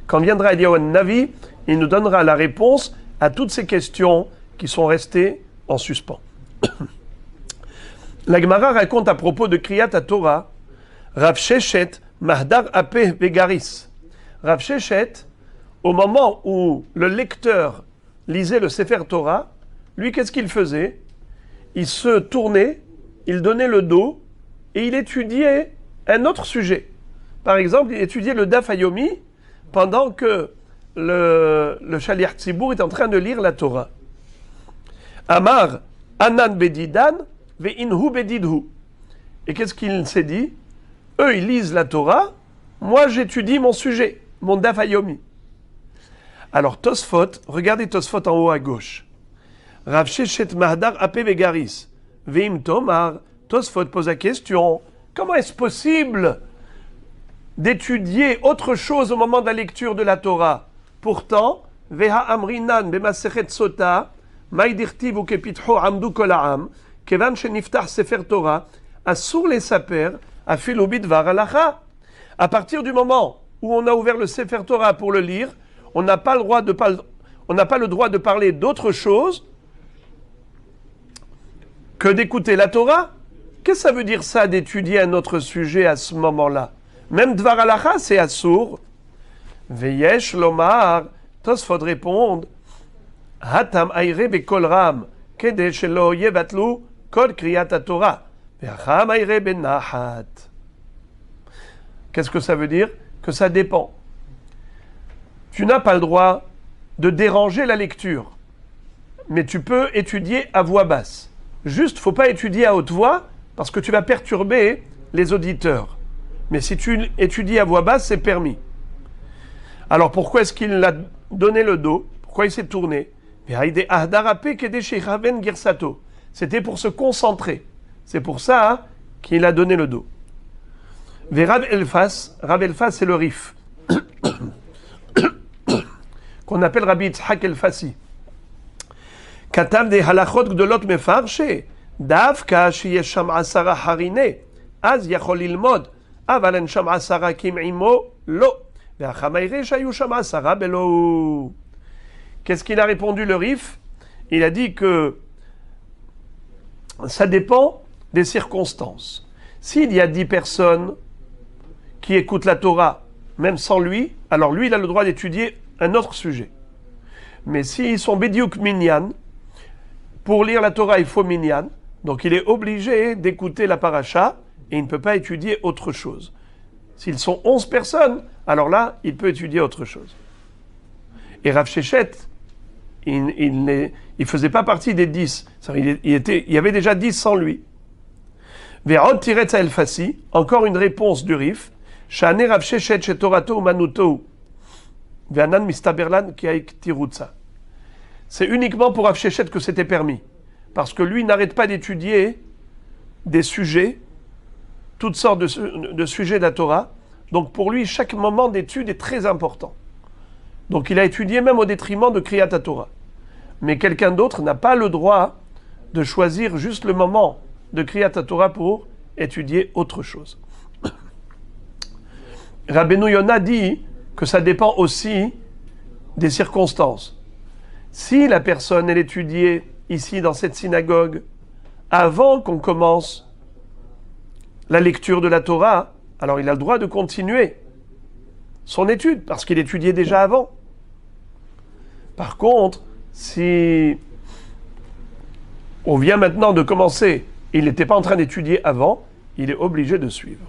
Quand viendra Eliyahu Navi, il nous donnera la réponse à toutes ces questions qui sont restées en suspens. La Gemara raconte à propos de Kriyat Torah, Rav Sheshet, Mahdar Apeh Vegaris. Rav Sheshet, au moment où le lecteur lisait le Sefer Torah, lui, qu'est-ce qu'il faisait? Il se tournait, il donnait le dos et il étudiait un autre sujet. Par exemple, il étudiait le Daf Hayomi pendant que le Shaliach Tzibour est en train de lire la Torah. Amar, Anan bedidan, ve'inhu bedidhu. Et qu'est-ce qu'il s'est dit? Eux, ils lisent la Torah, moi j'étudie mon sujet, mon daf hayomi. Alors Tosfot, regardez Tosfot en haut à gauche. Rav Sheshet Mahdar Ape Vegaris. Veim Tomar, Tosfot pose la question, comment est-ce possible d'étudier autre chose au moment de la lecture de la Torah? Pourtant, Veha Amrinan Bemasechet Sota, Maïdirtiv ou Kepitho Amdu Kolaam, Kevan Sheniftah Sefer Torah, Asur les Saper, Afilu Bidvar Alacha. À partir du moment où on a ouvert le Sefer Torah pour le lire, on n'a pas le droit de parler d'autre chose que d'écouter la Torah. Qu'est-ce que ça veut dire ça, d'étudier un autre sujet à ce moment-là? Même Dvar Alacha, c'est Assour. Veyesh Lomar, Tosfot répondre, Hatam Aire Bekol Ram, Kede Shelo Yevatlu, Kol Kriyat Torah, Ve'acham Aire Benahat. Qu'est-ce que ça veut dire? Que ça dépend. Tu n'as pas le droit de déranger la lecture, mais tu peux étudier à voix basse. Juste, faut pas étudier à haute voix, parce que tu vas perturber les auditeurs. Mais si tu étudies à voix basse, c'est permis. Alors pourquoi est-ce qu'il a donné le dos? Pourquoi il s'est tourné? C'était pour se concentrer. C'est pour ça qu'il a donné le dos. Rav Elfas, c'est le Rif, qu'on appelle Rabbi Yitzhak Elfasi. Katav de halachot gdolot mefarshe, davka sheyesh sham 10 harine, az yachol lilmod, aval en sham 10 kim'imo lo, ve'achamayre shayu sham 10 belo. Qu'est-ce qu'il a répondu le Rif? Il a dit que ça dépend des circonstances. S'il y a 10 personnes qui écoutent la Torah, même sans lui, alors lui, il a le droit d'étudier un autre sujet. Mais s'ils sont Bediuk Minyan, pour lire la Torah, il faut Minyan, donc il est obligé d'écouter la paracha, et il ne peut pas étudier autre chose. S'ils sont 11 personnes, alors là, il peut étudier autre chose. Et Rav Sheshet, il ne faisait pas partie des 10. Il y avait déjà 10 sans lui. Ve'od tiret Elfasi, encore une réponse du Rif, Shane Rav Sheshet shetorato umanuto ve'anan mistaberlan ki'aik tirutza. C'est uniquement pour Rav Sheshet que c'était permis, parce que lui n'arrête pas d'étudier des sujets, toutes sortes de sujets de la Torah. Donc pour lui, chaque moment d'étude est très important. Donc il a étudié même au détriment de Kriyat Torah. Mais quelqu'un d'autre n'a pas le droit de choisir juste le moment de Kriyat Torah pour étudier autre chose. Rabbeinu Yona dit que ça dépend aussi des circonstances. Si la personne, elle étudiait ici dans cette synagogue, avant qu'on commence la lecture de la Torah, alors il a le droit de continuer son étude, parce qu'il étudiait déjà avant. Par contre, si on vient maintenant de commencer, il n'était pas en train d'étudier avant, il est obligé de suivre.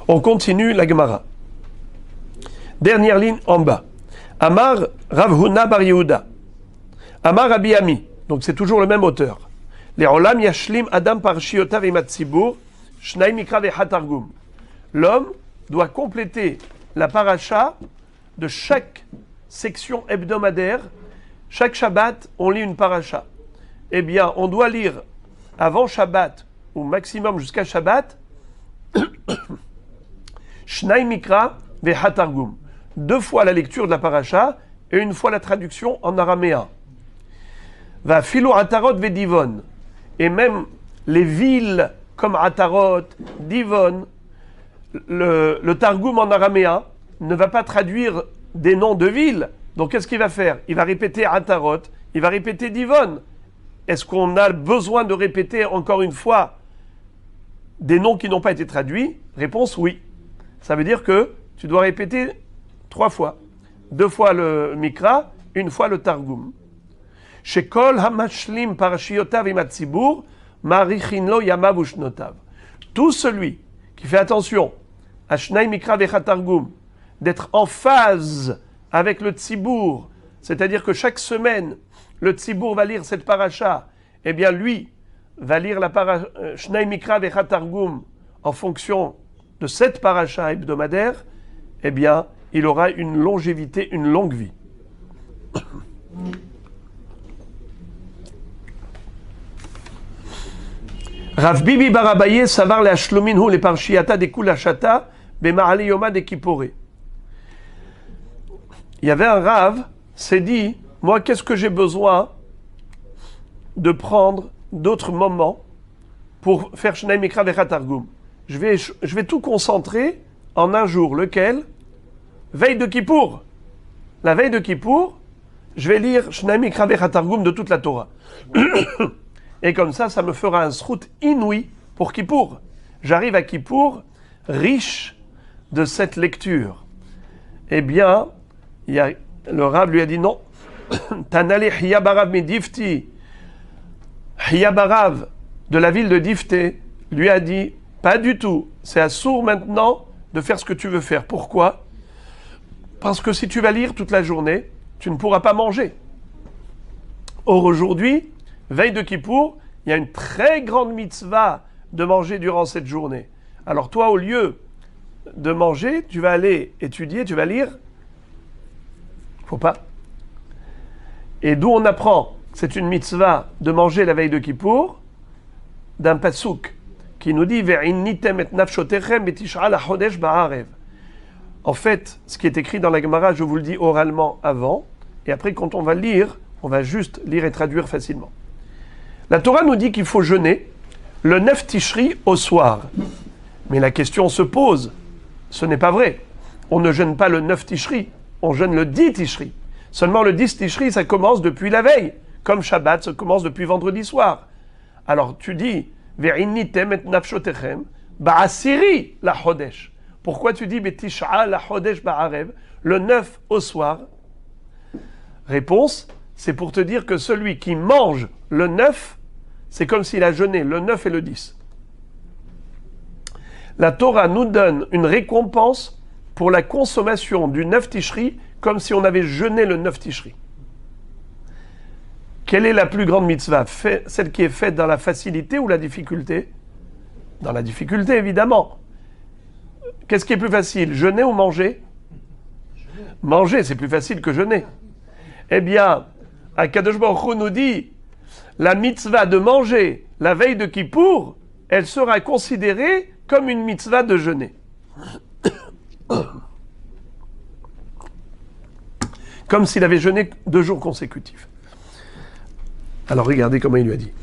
On continue la Gemara. Dernière ligne en bas. Amar Rav Huna Bar Yehuda. Amar Rabbi Ami. Donc c'est toujours le même auteur. Les Olam Yashlim Adam Parshiotav Imatzibur Shnai Mikra Vehatargum. L'homme doit compléter la paracha de chaque section hebdomadaire. Chaque Shabbat, on lit une paracha. Eh bien, on doit lire avant Shabbat, ou maximum jusqu'à Shabbat, Shnai Mikra Vehatargum. 2 fois la lecture de la paracha et 1 fois la traduction en araméen. Va Philo Atarot Vedivon. Et même les villes comme Atarot, Divon, le Targum en araméen ne va pas traduire des noms de villes. Donc qu'est-ce qu'il va faire? Il va répéter Atarot, il va répéter Divon. Est-ce qu'on a besoin de répéter encore une fois des noms qui n'ont pas été traduits? Réponse oui. Ça veut dire que tu dois répéter 3 fois. 2 fois le Mikra, 1 fois le Targum. Shekol hamashlim parashiotav imatzibur marichinlo yamav ushnotav. Tout celui qui fait attention à Shnai Mikra vechatargum, d'être en phase avec le tzibour, c'est-à-dire que chaque semaine, le tzibour va lire cette paracha, eh bien lui va lire la paracha Shnai Mikra Vechat Targum en fonction de cette paracha hebdomadaire, eh bien il aura une longévité, une longue vie. Rav Bibi Barabaye savar le ashlominhu le parshiata de kulashata b'ma'ale yoma de kipporé. Il y avait un Rav, s'est dit, moi qu'est-ce que j'ai besoin de prendre d'autres moments pour faire Shnai Mikra Vechat Targum. Je vais tout concentrer en un jour, lequel? Veille de Kippour. La veille de Kippour, je vais lire Shnai Mikra Vechat Targum de toute la Torah. Et comme ça me fera un srout inouï pour Kippour. J'arrive à Kippour riche de cette lecture. Eh bien, le Rav lui a dit non. Tanale Hiyabarav Medifti. Hiyabarav de la ville de Difté lui a dit pas du tout. C'est à sourd maintenant de faire ce que tu veux faire. Pourquoi? Parce que si tu vas lire toute la journée, tu ne pourras pas manger. Or aujourd'hui, veille de Kippour, il y a une très grande mitzvah de manger durant cette journée. Alors toi, au lieu de manger, tu vas aller étudier, tu vas lire. Faut pas. Et d'où on apprend, c'est une mitzvah de manger la veille de Kippour, d'un pasouk qui nous dit Ve'innitem et nafshotechem betish'a lachodesh ba'arev. En fait, ce qui est écrit dans la Gemara, je vous le dis oralement avant, et après quand on va lire, on va juste lire et traduire facilement. La Torah nous dit qu'il faut jeûner le 9 Tishri au soir. Mais la question se pose, ce n'est pas vrai. On ne jeûne pas le 9 Tishri, on jeûne le 10 Tishri. Seulement le 10 Tishri, ça commence depuis la veille, comme Shabbat, ça commence depuis vendredi soir. Alors tu dis, Ve'innitem et nafshotechem ba'asiri la chodesh. Pourquoi tu dis Betish'a la chodesh ba'arev, le 9 au soir? Réponse, c'est pour te dire que celui qui mange le 9, c'est comme s'il a jeûné le 9 et le 10. La Torah nous donne une récompense pour la consommation du 9 Tishri, comme si on avait jeûné le 9 Tishri. Quelle est la plus grande mitzvah? Celle qui est faite dans la facilité ou la difficulté? Dans la difficulté, évidemment. Qu'est-ce qui est plus facile, jeûner ou manger? Manger, c'est plus facile que jeûner. Eh bien, Akadosh Baruch Hu nous dit, la mitzvah de manger la veille de Kippour, elle sera considérée comme une mitzvah de jeûner. Comme s'il avait jeûné 2 jours consécutifs. Alors regardez comment il lui a dit.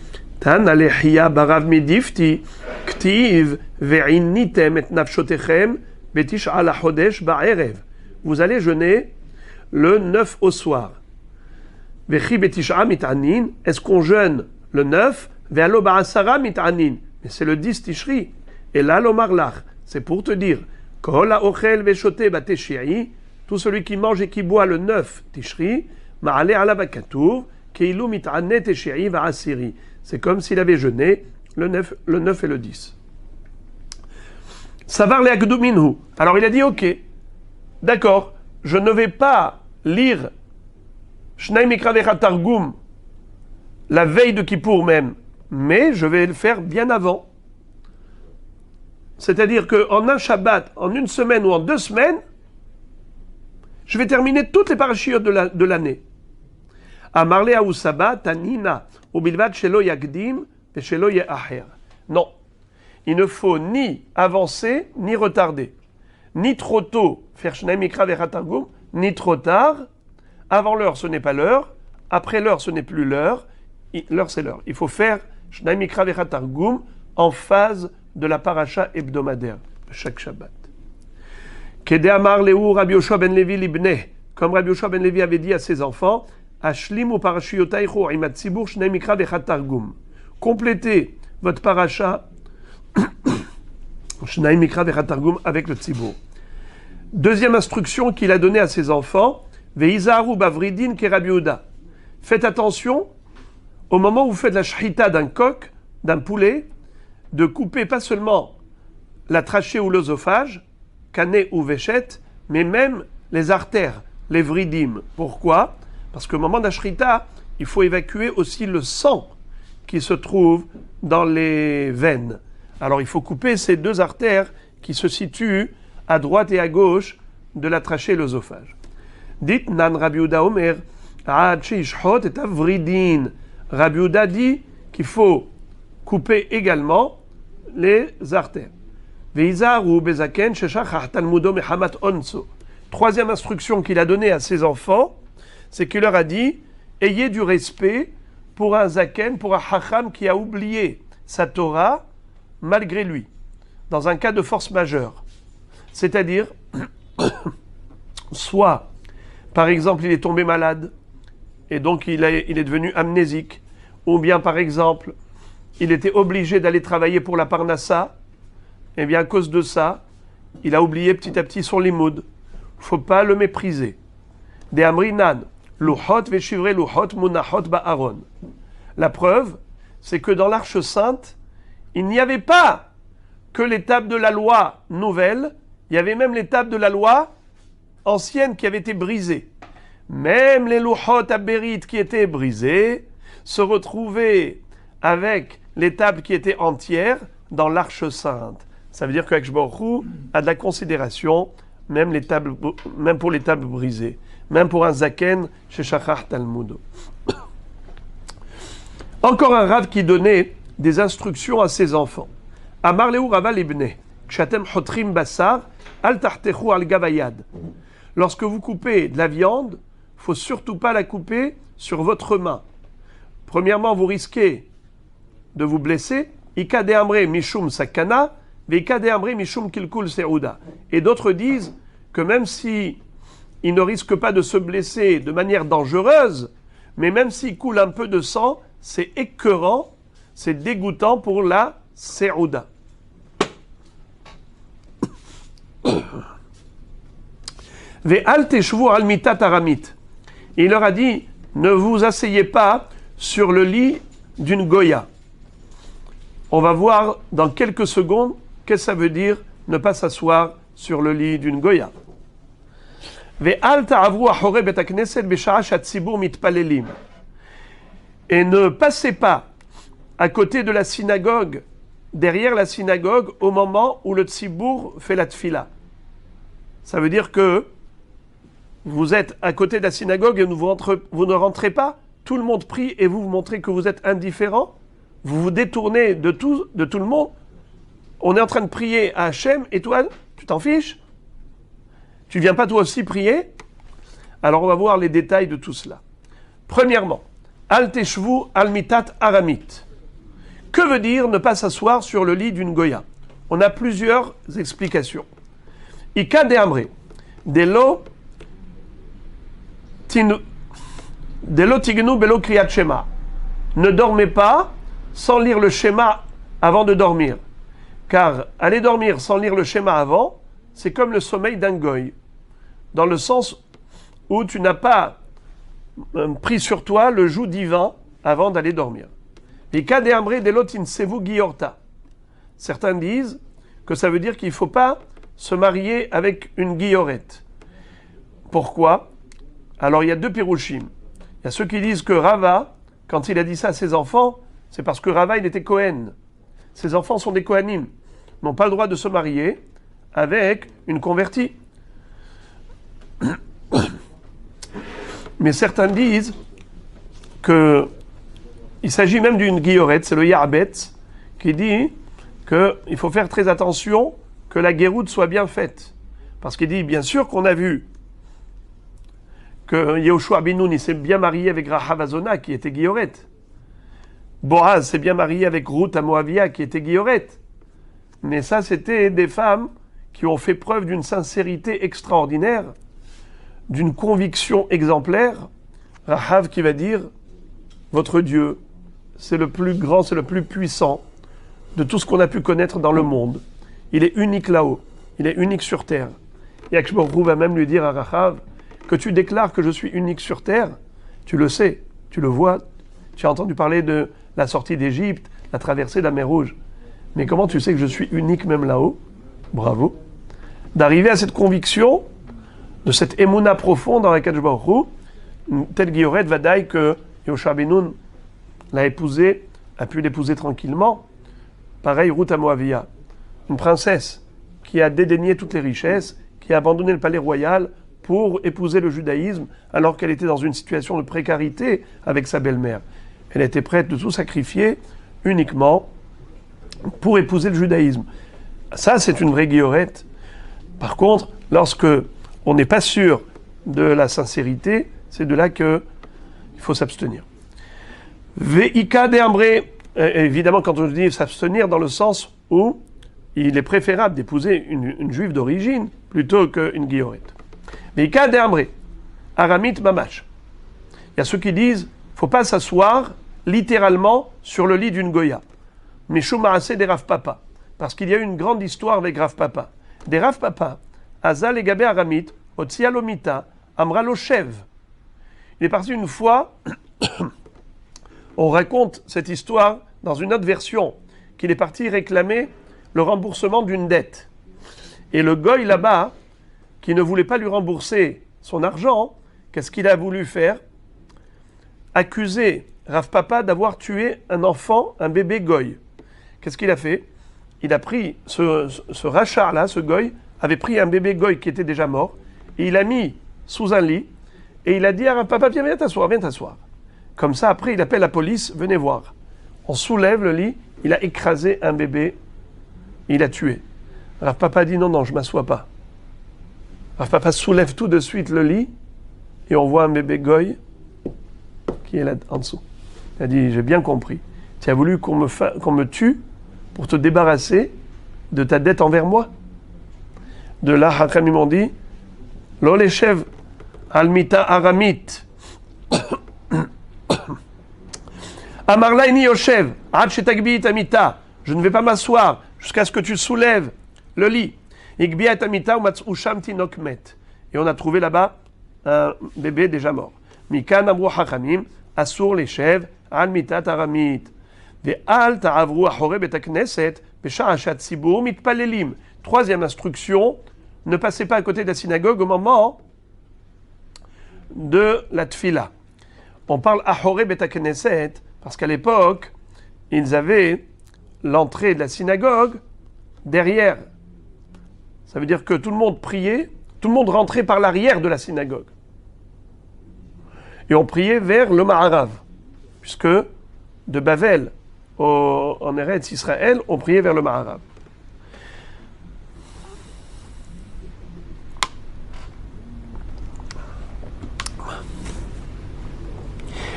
Tan alechia barav medifti ktiv ve'innitem et nafshotechem betish'a lachodesh ba'erev. Vous allez jeûner le 9 au soir. Vechi betish'a mitanin. Est-ce qu'on jeûne le 9? Ve'alo ba'asara mitanin. Mais c'est le 10 Tishri. Et là l'omarlach. C'est pour te dire. Kol ha'ochel ve'shote bateshi'i. Tout celui qui mange et qui boit le 9 Tishri. Ma'ale ala bakatour. Keilu mit'anet teshi'i va'asiri. C'est comme s'il avait jeûné le 9 et le 10. Savar le akdu minhu. Alors il a dit ok, d'accord, je ne vais pas lire Shnai Mikra Vechat Targum la veille de Kippour même, mais je vais le faire bien avant. C'est-à-dire qu'en un Shabbat, en une semaine ou en 2 semaines, je vais terminer toutes les parachiotes de l'année. Amarle Aousaba Tanina Ubilvat Shelo Yagdim et Shelo Ye'aher. Non, il ne faut ni avancer ni retarder, ni trop tôt faire Shnai Mikra Vechat Targum, ni trop tard. Avant l'heure, ce n'est pas l'heure. Après l'heure, ce n'est plus l'heure. L'heure, c'est l'heure. Il faut faire Shnai Mikra Vechat Targum en phase de la paracha hebdomadaire de chaque Shabbat. Kede Amar Lehu Rabbi Yoshua ben Levi libneh, comme Rabbi Yoshua ben Levi avait dit à ses enfants, Ashlimu parashiyotaychu imat tzibur Shnai Mikra Vechat Targum. Complétez votre paracha Shnai Mikra Vechat Targum avec le tzibur. Deuxième instruction qu'il a donnée à ses enfants, Veizaharu bavridin ke Rabbi Yehuda. Faites attention au moment où vous faites la shchita d'un coq, d'un poulet, de couper pas seulement la trachée ou l'œsophage, cané ou véchette, mais même les artères, les vridim. Pourquoi? Parce qu'au moment de la shrita, il faut évacuer aussi le sang qui se trouve dans les veines. Alors il faut couper ces deux artères qui se situent à droite et à gauche de la trachée et l'œsophage. Dites Nan Rabbi Yehuda Omer, Ad sheishhot et avridin. Rabbi Yehuda dit qu'il faut couper également les artères. Veizaru bezaken sheshach talmudo mehamat onso. Troisième instruction qu'il a donnée à ses enfants, c'est qu'il leur a dit ayez du respect pour un zaken, pour un hacham qui a oublié sa Torah malgré lui, dans un cas de force majeure. C'est-à-dire, soit, par exemple, il est tombé malade, et donc il est devenu amnésique, ou bien, par exemple, il était obligé d'aller travailler pour la Parnassa, et bien à cause de ça, il a oublié petit à petit son limoud. Il ne faut pas le mépriser. De amrinan, luchot veshivre luchot munachot ba'aron. La preuve, c'est que dans l'Arche Sainte, il n'y avait pas que les tables de la loi nouvelle, il y avait même les tables de la loi ancienne qui avaient été brisées. Même les luchot abérites qui étaient brisées se retrouvaient avec les tables qui étaient entières dans l'Arche Sainte. Ça veut dire que Akadosh Baruch Hu a de la considération, même pour les tables brisées, même pour un zaken chez Shachar Talmud. Encore un Rav qui donnait des instructions à ses enfants. Amar Leu Rava Libne, Kshatem Chotrim Bassar, Al Tartechu Al Gavayad. Lorsque vous coupez de la viande, il ne faut surtout pas la couper sur votre main. Premièrement, vous risquez de vous blesser. Ika de Amre Mishum Sakana, Veika de Amre Mishum Kilkul Seuda. Et d'autres disent que même si il ne risque pas de se blesser de manière dangereuse, mais même s'il coule un peu de sang, c'est écœurant, c'est dégoûtant pour la Seuda. Ve'al teshvu al mitat aramit. Il leur a dit, ne vous asseyez pas sur le lit d'une goya. On va voir dans quelques secondes qu'est-ce que ça veut dire ne pas s'asseoir sur le lit d'une goya. Ve'al ta'avru achore bet hakneset b'shara shatzibur mitpalelim. Et ne passez pas à côté de la synagogue, derrière la synagogue, au moment où le tzibour fait la tfila. Ça veut dire que vous êtes à côté de la synagogue et vous ne rentrez pas, tout le monde prie et vous montrez que vous êtes indifférent, vous vous détournez de tout le monde. On est en train de prier à Hachem et toi, tu t'en fiches? Tu ne viens pas toi aussi prier? Alors on va voir les détails de tout cela. Premièrement, Al teshvu al mitat aramit. Que veut dire ne pas s'asseoir sur le lit d'une goya? On a plusieurs explications. Ika de amre, delo tignu belo kriyat shema. Ne dormez pas sans lire le schéma avant de dormir. Car aller dormir sans lire le schéma avant, c'est comme le sommeil d'un goy. Dans le sens où tu n'as pas pris sur toi le joug divin avant d'aller dormir. Certains disent que ça veut dire qu'il ne faut pas se marier avec une guillorette. Pourquoi? Alors il y a deux pirouchim. Il y a ceux qui disent que Rava, quand il a dit ça à ses enfants, c'est parce que Rava il était Kohen. Ses enfants sont des Kohanim, n'ont pas le droit de se marier avec une convertie. Mais certains disent qu'il s'agit même d'une guillorette, c'est le Ya'abetz, qui dit qu'il faut faire très attention que la guéroute soit bien faite. Parce qu'il dit, bien sûr qu'on a vu que Yehoshua Binoun s'est bien marié avec Rahav Azona, qui était guillorette. Boaz s'est bien marié avec Ruth à Moavia, qui était guillorette. Mais ça, c'était des femmes qui ont fait preuve d'une sincérité extraordinaire, d'une conviction exemplaire. Rahav qui va dire, votre Dieu, c'est le plus grand, c'est le plus puissant de tout ce qu'on a pu connaître dans le monde. Il est unique là-haut, il est unique sur terre. Et Akadosh Baruch Hu va même lui dire à Rahav, que tu déclares que je suis unique sur terre, tu le sais, tu le vois, tu as entendu parler de la sortie d'Égypte, la traversée de la mer Rouge. Mais comment tu sais que je suis unique même là-haut? Bravo. D'arriver à cette conviction, de cette émouna profonde dans laquelle Akadosh Baruch Hu, une telle guillorette va dire qu'il Yoshua ben Nun l'a épousée, a pu l'épouser tranquillement. Pareil, Ruth Moavia, une princesse qui a dédaigné toutes les richesses, qui a abandonné le palais royal pour épouser le judaïsme alors qu'elle était dans une situation de précarité avec sa belle-mère. Elle était prête de tout sacrifier uniquement pour épouser le judaïsme. Ça, c'est une vraie guillorette. Par contre, lorsque on n'est pas sûr de la sincérité, c'est de là qu'il faut s'abstenir. Veika de Ambré, évidemment, quand on dit s'abstenir, dans le sens où il est préférable d'épouser une juive d'origine plutôt qu'une guillorette. Veika de Ambré, Aramit Mamash. Il y a ceux qui disent qu'il ne faut pas s'asseoir littéralement sur le lit d'une goya. Mishum Maaseh des Rav Papa. Parce qu'il y a eu une grande histoire avec Rav Papa. Des Rav Papa, Azal et Gabé Aramit, Otzialomita, Amralo Shev. Il est parti une fois, on raconte cette histoire dans une autre version, qu'il est parti réclamer le remboursement d'une dette. Et le goy là-bas, qui ne voulait pas lui rembourser son argent, qu'est-ce qu'il a voulu faire? Accuser Rav Papa d'avoir tué un enfant, un bébé goy. Qu'est-ce qu'il a fait? Il a pris ce rachar-là, ce goy, avait pris un bébé goy qui était déjà mort, et il l'a mis sous un lit, et il a dit à Rav Papa, viens t'asseoir, viens t'asseoir. Comme ça, après, il appelle la police, venez voir. On soulève le lit, il a écrasé un bébé, il a tué. Rav Papa dit, non, je ne m'assois pas. Rav Papa soulève tout de suite le lit, et on voit un bébé goy qui est là en dessous. Il a dit, j'ai bien compris. Tu as voulu qu'on me tue pour te débarrasser de ta dette envers moi. De là, Hakramim m'ont dit, l'oleshev almita aramit. Amarlaini yoshev, ad shetagbi tamita. Je ne vais pas m'asseoir jusqu'à ce que tu soulèves le lit. Igbi tamita ou matsusham tinokmet. Et on a trouvé là-bas un bébé déjà mort. Mikan amru Hakramim, asur leshev almita aramit. Troisième instruction, ne passez pas à côté de la synagogue au moment de la tfila. On parle ahore bet knesset parce qu'à l'époque, ils avaient l'entrée de la synagogue derrière. Ça veut dire que tout le monde priait, tout le monde rentrait par l'arrière de la synagogue. Et on priait vers le Ma'arav, puisque de Bavel en Eretz Israël, on priait vers le Ma'arav.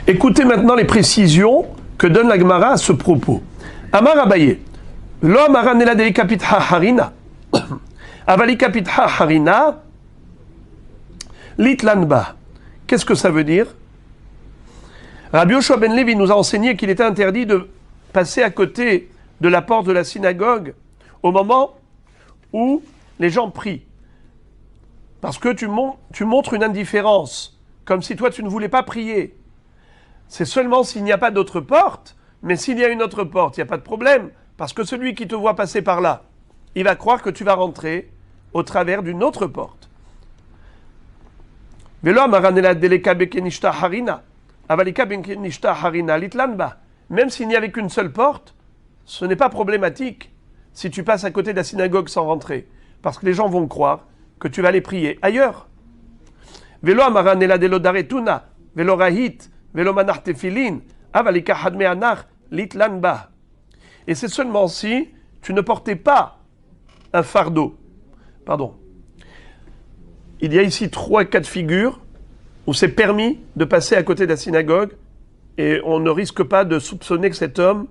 Écoutez maintenant les précisions que donne la Gemara à ce propos. Amar Abaye, lo amara nela de kapitha harina, avali kapitha harina, litlanba. Qu'est-ce que ça veut dire? Rabbi Yoshua ben Levi nous a enseigné qu'il était interdit de passer à côté de la porte de la synagogue au moment où les gens prient. Parce que tu montres une indifférence, comme si toi tu ne voulais pas prier. C'est seulement s'il n'y a pas d'autre porte, mais s'il y a une autre porte, il n'y a pas de problème, parce que celui qui te voit passer par là, il va croire que tu vas rentrer au travers d'une autre porte. Même s'il n'y avait qu'une seule porte, ce n'est pas problématique si tu passes à côté de la synagogue sans rentrer, parce que les gens vont croire que tu vas aller prier ailleurs. Et c'est seulement si tu ne portais pas un fardeau. Pardon. Il y a ici 3 cas de figure où c'est permis de passer à côté de la synagogue et on ne risque pas de soupçonner que cet homme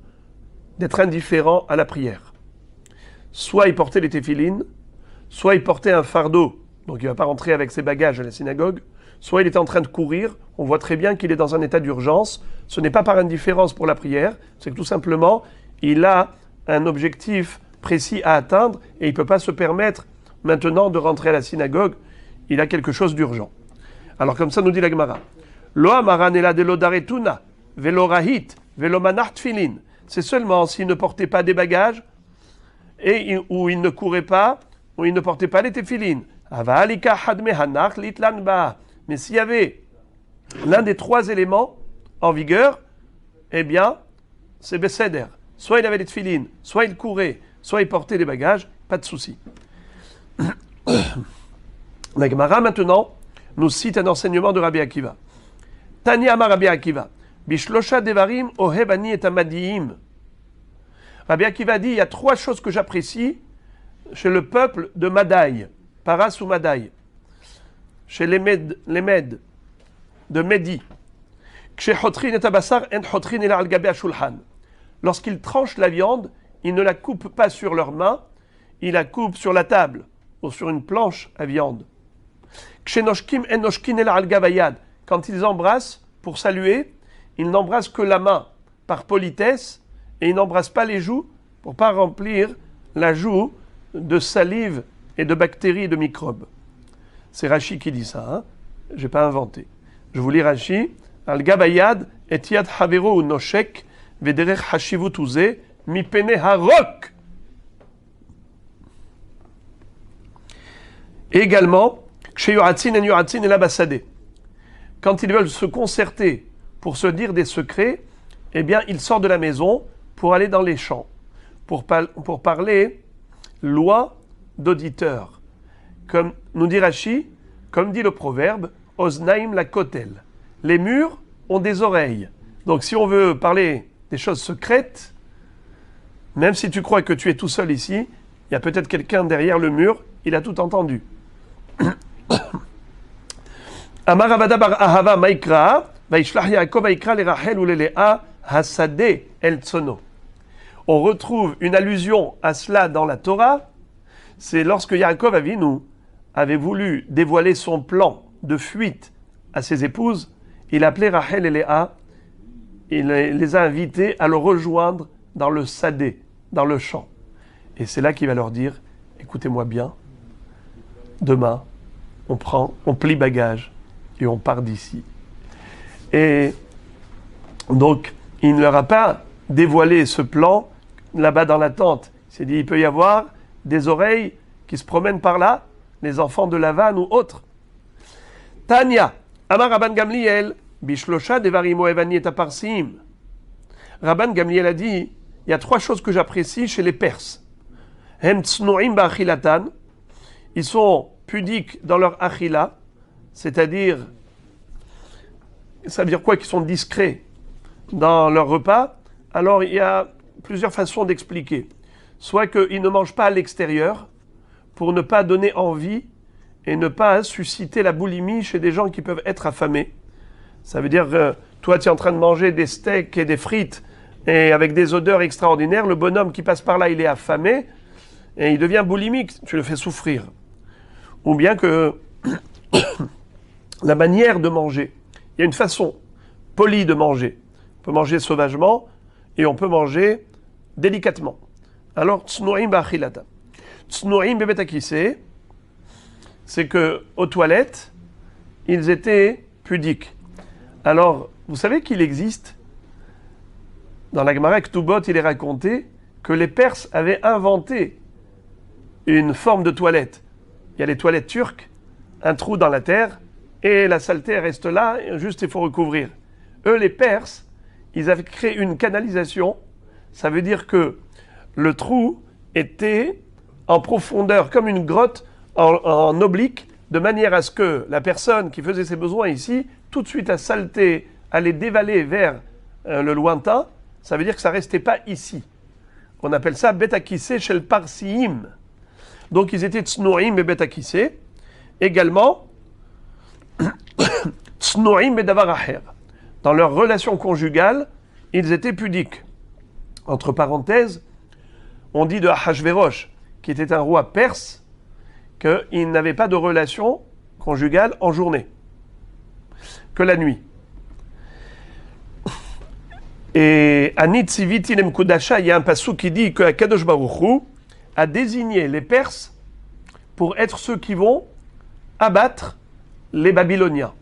d'être indifférent à la prière. Soit il portait les téphilines, soit il portait un fardeau, donc il ne va pas rentrer avec ses bagages à la synagogue, soit il est en train de courir, on voit très bien qu'il est dans un état d'urgence. Ce n'est pas par indifférence pour la prière, c'est que tout simplement, il a un objectif précis à atteindre et il ne peut pas se permettre maintenant de rentrer à la synagogue, il a quelque chose d'urgent. Alors comme ça nous dit la Gemara, Lo amaranela de lodaretuna, velorahit, velomanart filin. C'est seulement s'il ne portait pas des bagages, et où il ne courait pas, où il ne portait pas les téphilines. Mais s'il y avait l'un des 3 éléments, en vigueur, eh bien, c'est Besséder. Soit il avait les tefilines, soit il courait, soit il portait des bagages, pas de souci. La Gemara maintenant nous cite un enseignement de Rabbi Akiva. Tanya Amar Rabbi Akiva, Bishlosha Devarim Ohebani et Amadiim. Rabbi Akiva dit, il y a 3 choses que j'apprécie chez le peuple de Madaï, Paras ou Madaï, chez les Mèdes de Médi. Lorsqu'ils tranchent la viande, ils ne la coupent pas sur leurs mains, ils la coupent sur la table ou sur une planche à viande. Quand ils embrassent pour saluer, ils n'embrassent que la main par politesse et ils n'embrassent pas les joues pour ne pas remplir la joue de salive et de bactéries et de microbes. C'est Rashi qui dit ça, hein? Je n'ai pas inventé. Je vous lis Rashi. Al-Gabayad et Yad Havero ou Noshek vederech hashivut uze mipene harok. Également, ksheyoratzin en yoratzin et la basade. Quand ils veulent se concerter pour se dire des secrets, eh bien, ils sortent de la maison pour aller dans les champs, pour parler loi d'auditeur. Comme nous dit Rashi, comme dit le proverbe, Oznaim la kotel. Les murs ont des oreilles. Donc si on veut parler des choses secrètes, même si tu crois que tu es tout seul ici, il y a peut-être quelqu'un derrière le mur, il a tout entendu. Amar Avada bar Ahava Maikra, Vaishlach Yaakov Vaikra le Rachel ou le Léa, Hasade el Tsono. On retrouve une allusion à cela dans la Torah. C'est lorsque Yaakov Avinu avait voulu dévoiler son plan de fuite à ses épouses, il appelait Rachel et Léa, il les a invités à le rejoindre dans le Sadé, dans le champ. Et c'est là qu'il va leur dire, écoutez-moi bien, demain, on plie bagage et on part d'ici. Et donc, il ne leur a pas dévoilé ce plan là-bas dans la tente. Il s'est dit, il peut y avoir des oreilles qui se promènent par là, les enfants de Lavan ou autres. Tanya, Amar Rabban Gamliel, Bishlosha Devarim Oevani et Aparsim. Rabban Gamliel a dit, il y a 3 choses que j'apprécie chez les Perses. Hem tsnu'im ba'achilatan, ils sont pudiques dans leur achila, c'est-à-dire, ça veut dire quoi? Qu'ils sont discrets dans leur repas. Alors il y a plusieurs façons d'expliquer. Soit qu'ils ne mangent pas à l'extérieur pour ne pas donner envie et ne pas susciter la boulimie chez des gens qui peuvent être affamés. Ça veut dire que toi tu es en train de manger des steaks et des frites et avec des odeurs extraordinaires, le bonhomme qui passe par là il est affamé et il devient boulimique, tu le fais souffrir. Ou bien que la manière de manger, il y a une façon polie de manger. On peut manger sauvagement et on peut manger délicatement. Alors, tsnu'im ba'achilata. Tsnu'im bebetakise, c'est que aux toilettes, ils étaient pudiques. Alors, vous savez qu'il existe, dans la Gemara Ktubot, il est raconté que les Perses avaient inventé une forme de toilette. Il y a les toilettes turques, un trou dans la terre, et la saleté reste là, juste il faut recouvrir. Eux, les Perses, ils avaient créé une canalisation, ça veut dire que le trou était en profondeur, comme une grotte en oblique, de manière à ce que la personne qui faisait ses besoins ici, tout de suite la saleté allait dévaler vers le lointain, ça veut dire que ça ne restait pas ici. On appelle ça betakissé chez le parsiim. Donc ils étaient tsnu'im et betakissé. Également, tsnu'im et davar acher. Dans leur relation conjugale, ils étaient pudiques. Entre parenthèses, on dit de Ahashverosh, qui était un roi perse, qu'il n'avait pas de relation conjugale en journée, que la nuit. Et à Nitziviti Lemkudasha, il y a un passou qui dit que Kadosh Baruch Hu a désigné les Perses pour être ceux qui vont abattre les Babyloniens.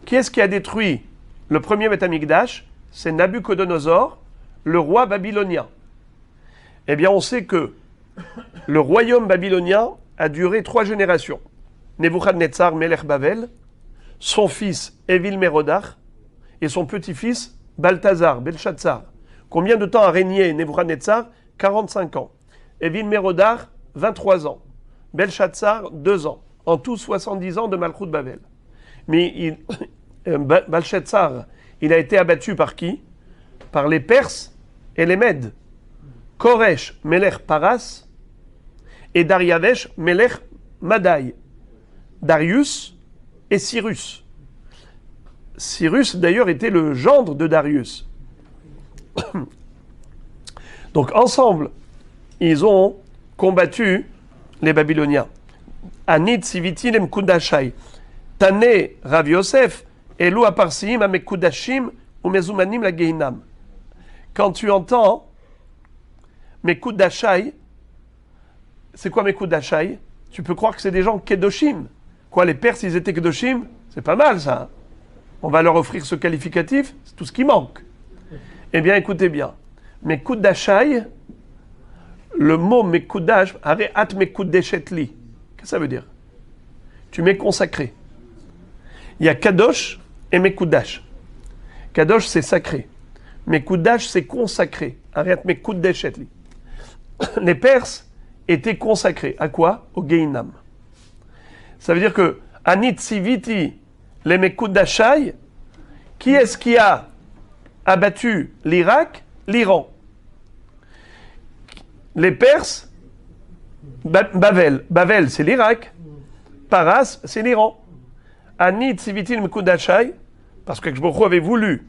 Qui est-ce qui a détruit le premier Beth Amikdash? C'est Nabuchodonosor, le roi babylonien. Eh bien, on sait que le royaume babylonien a duré 3 générations. Nebuchadnezzar Melech Bavel, son fils Evil Merodach et son petit-fils Balthazar, Belshazzar. Combien de temps a régné Nebuchadnezzar? 45 ans. Evil Merodach, 23 ans. Belshazzar, 2 ans. En tout, 70 ans de Malchut Bavel. Mais Belshazzar, il a été abattu par qui? Par les Perses et les Mèdes. Koresh, Melech Paras, et Dariavesh, Melech Madai. Darius et Cyrus. Cyrus, d'ailleurs, était le gendre de Darius. Donc, ensemble, ils ont combattu les Babyloniens. Anit Siviti Lemkudashai. Tane Rav Yosef, Elu Aparsim Amekudashim ou Mezumanim la Gehinam. Quand tu entends Mekudashai, c'est quoi Mekudashai? Tu peux croire que c'est des gens Kedoshim. Quoi, les Perses, ils étaient Kedoshim? C'est pas mal, ça. On va leur offrir ce qualificatif, c'est tout ce qui manque. Eh bien, écoutez bien. Mekudashai, le mot Mekudash, At Mekudeshetli. Qu'est-ce que ça veut dire? Tu m'es consacré. Il y a Kadosh et Mekudash. Kadosh, c'est sacré. Mekudash, c'est consacré. At Mekudeshetli. Les Perses étaient consacrés. À quoi? Au Gehinam. Ça veut dire que Anit Siviti les Mekudashai, qui est-ce qui a abattu l'Irak? L'Iran. Les Perses, Bavel. Bavel, c'est l'Irak. Paras, c'est l'Iran. Anit Siviti les Mekudashai, parce que Baruch avait voulu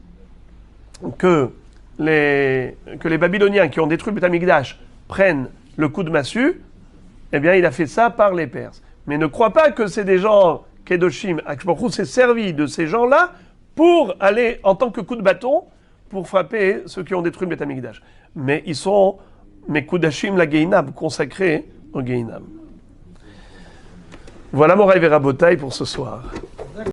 que les Babyloniens qui ont détruit le Beth Amikdash prennent le coup de massue, eh bien, il a fait ça par les Perses. Mais ne crois pas que c'est des gens Kedoshim. Baruch s'est servi de ces gens-là pour aller en tant que coup de bâton pour frapper ceux qui ont détruit le Beth Amikdash. Mais ils sont Mekudashim la Gehinam, consacrés au Gehinam. Voilà Moraï Verabotaï pour ce soir.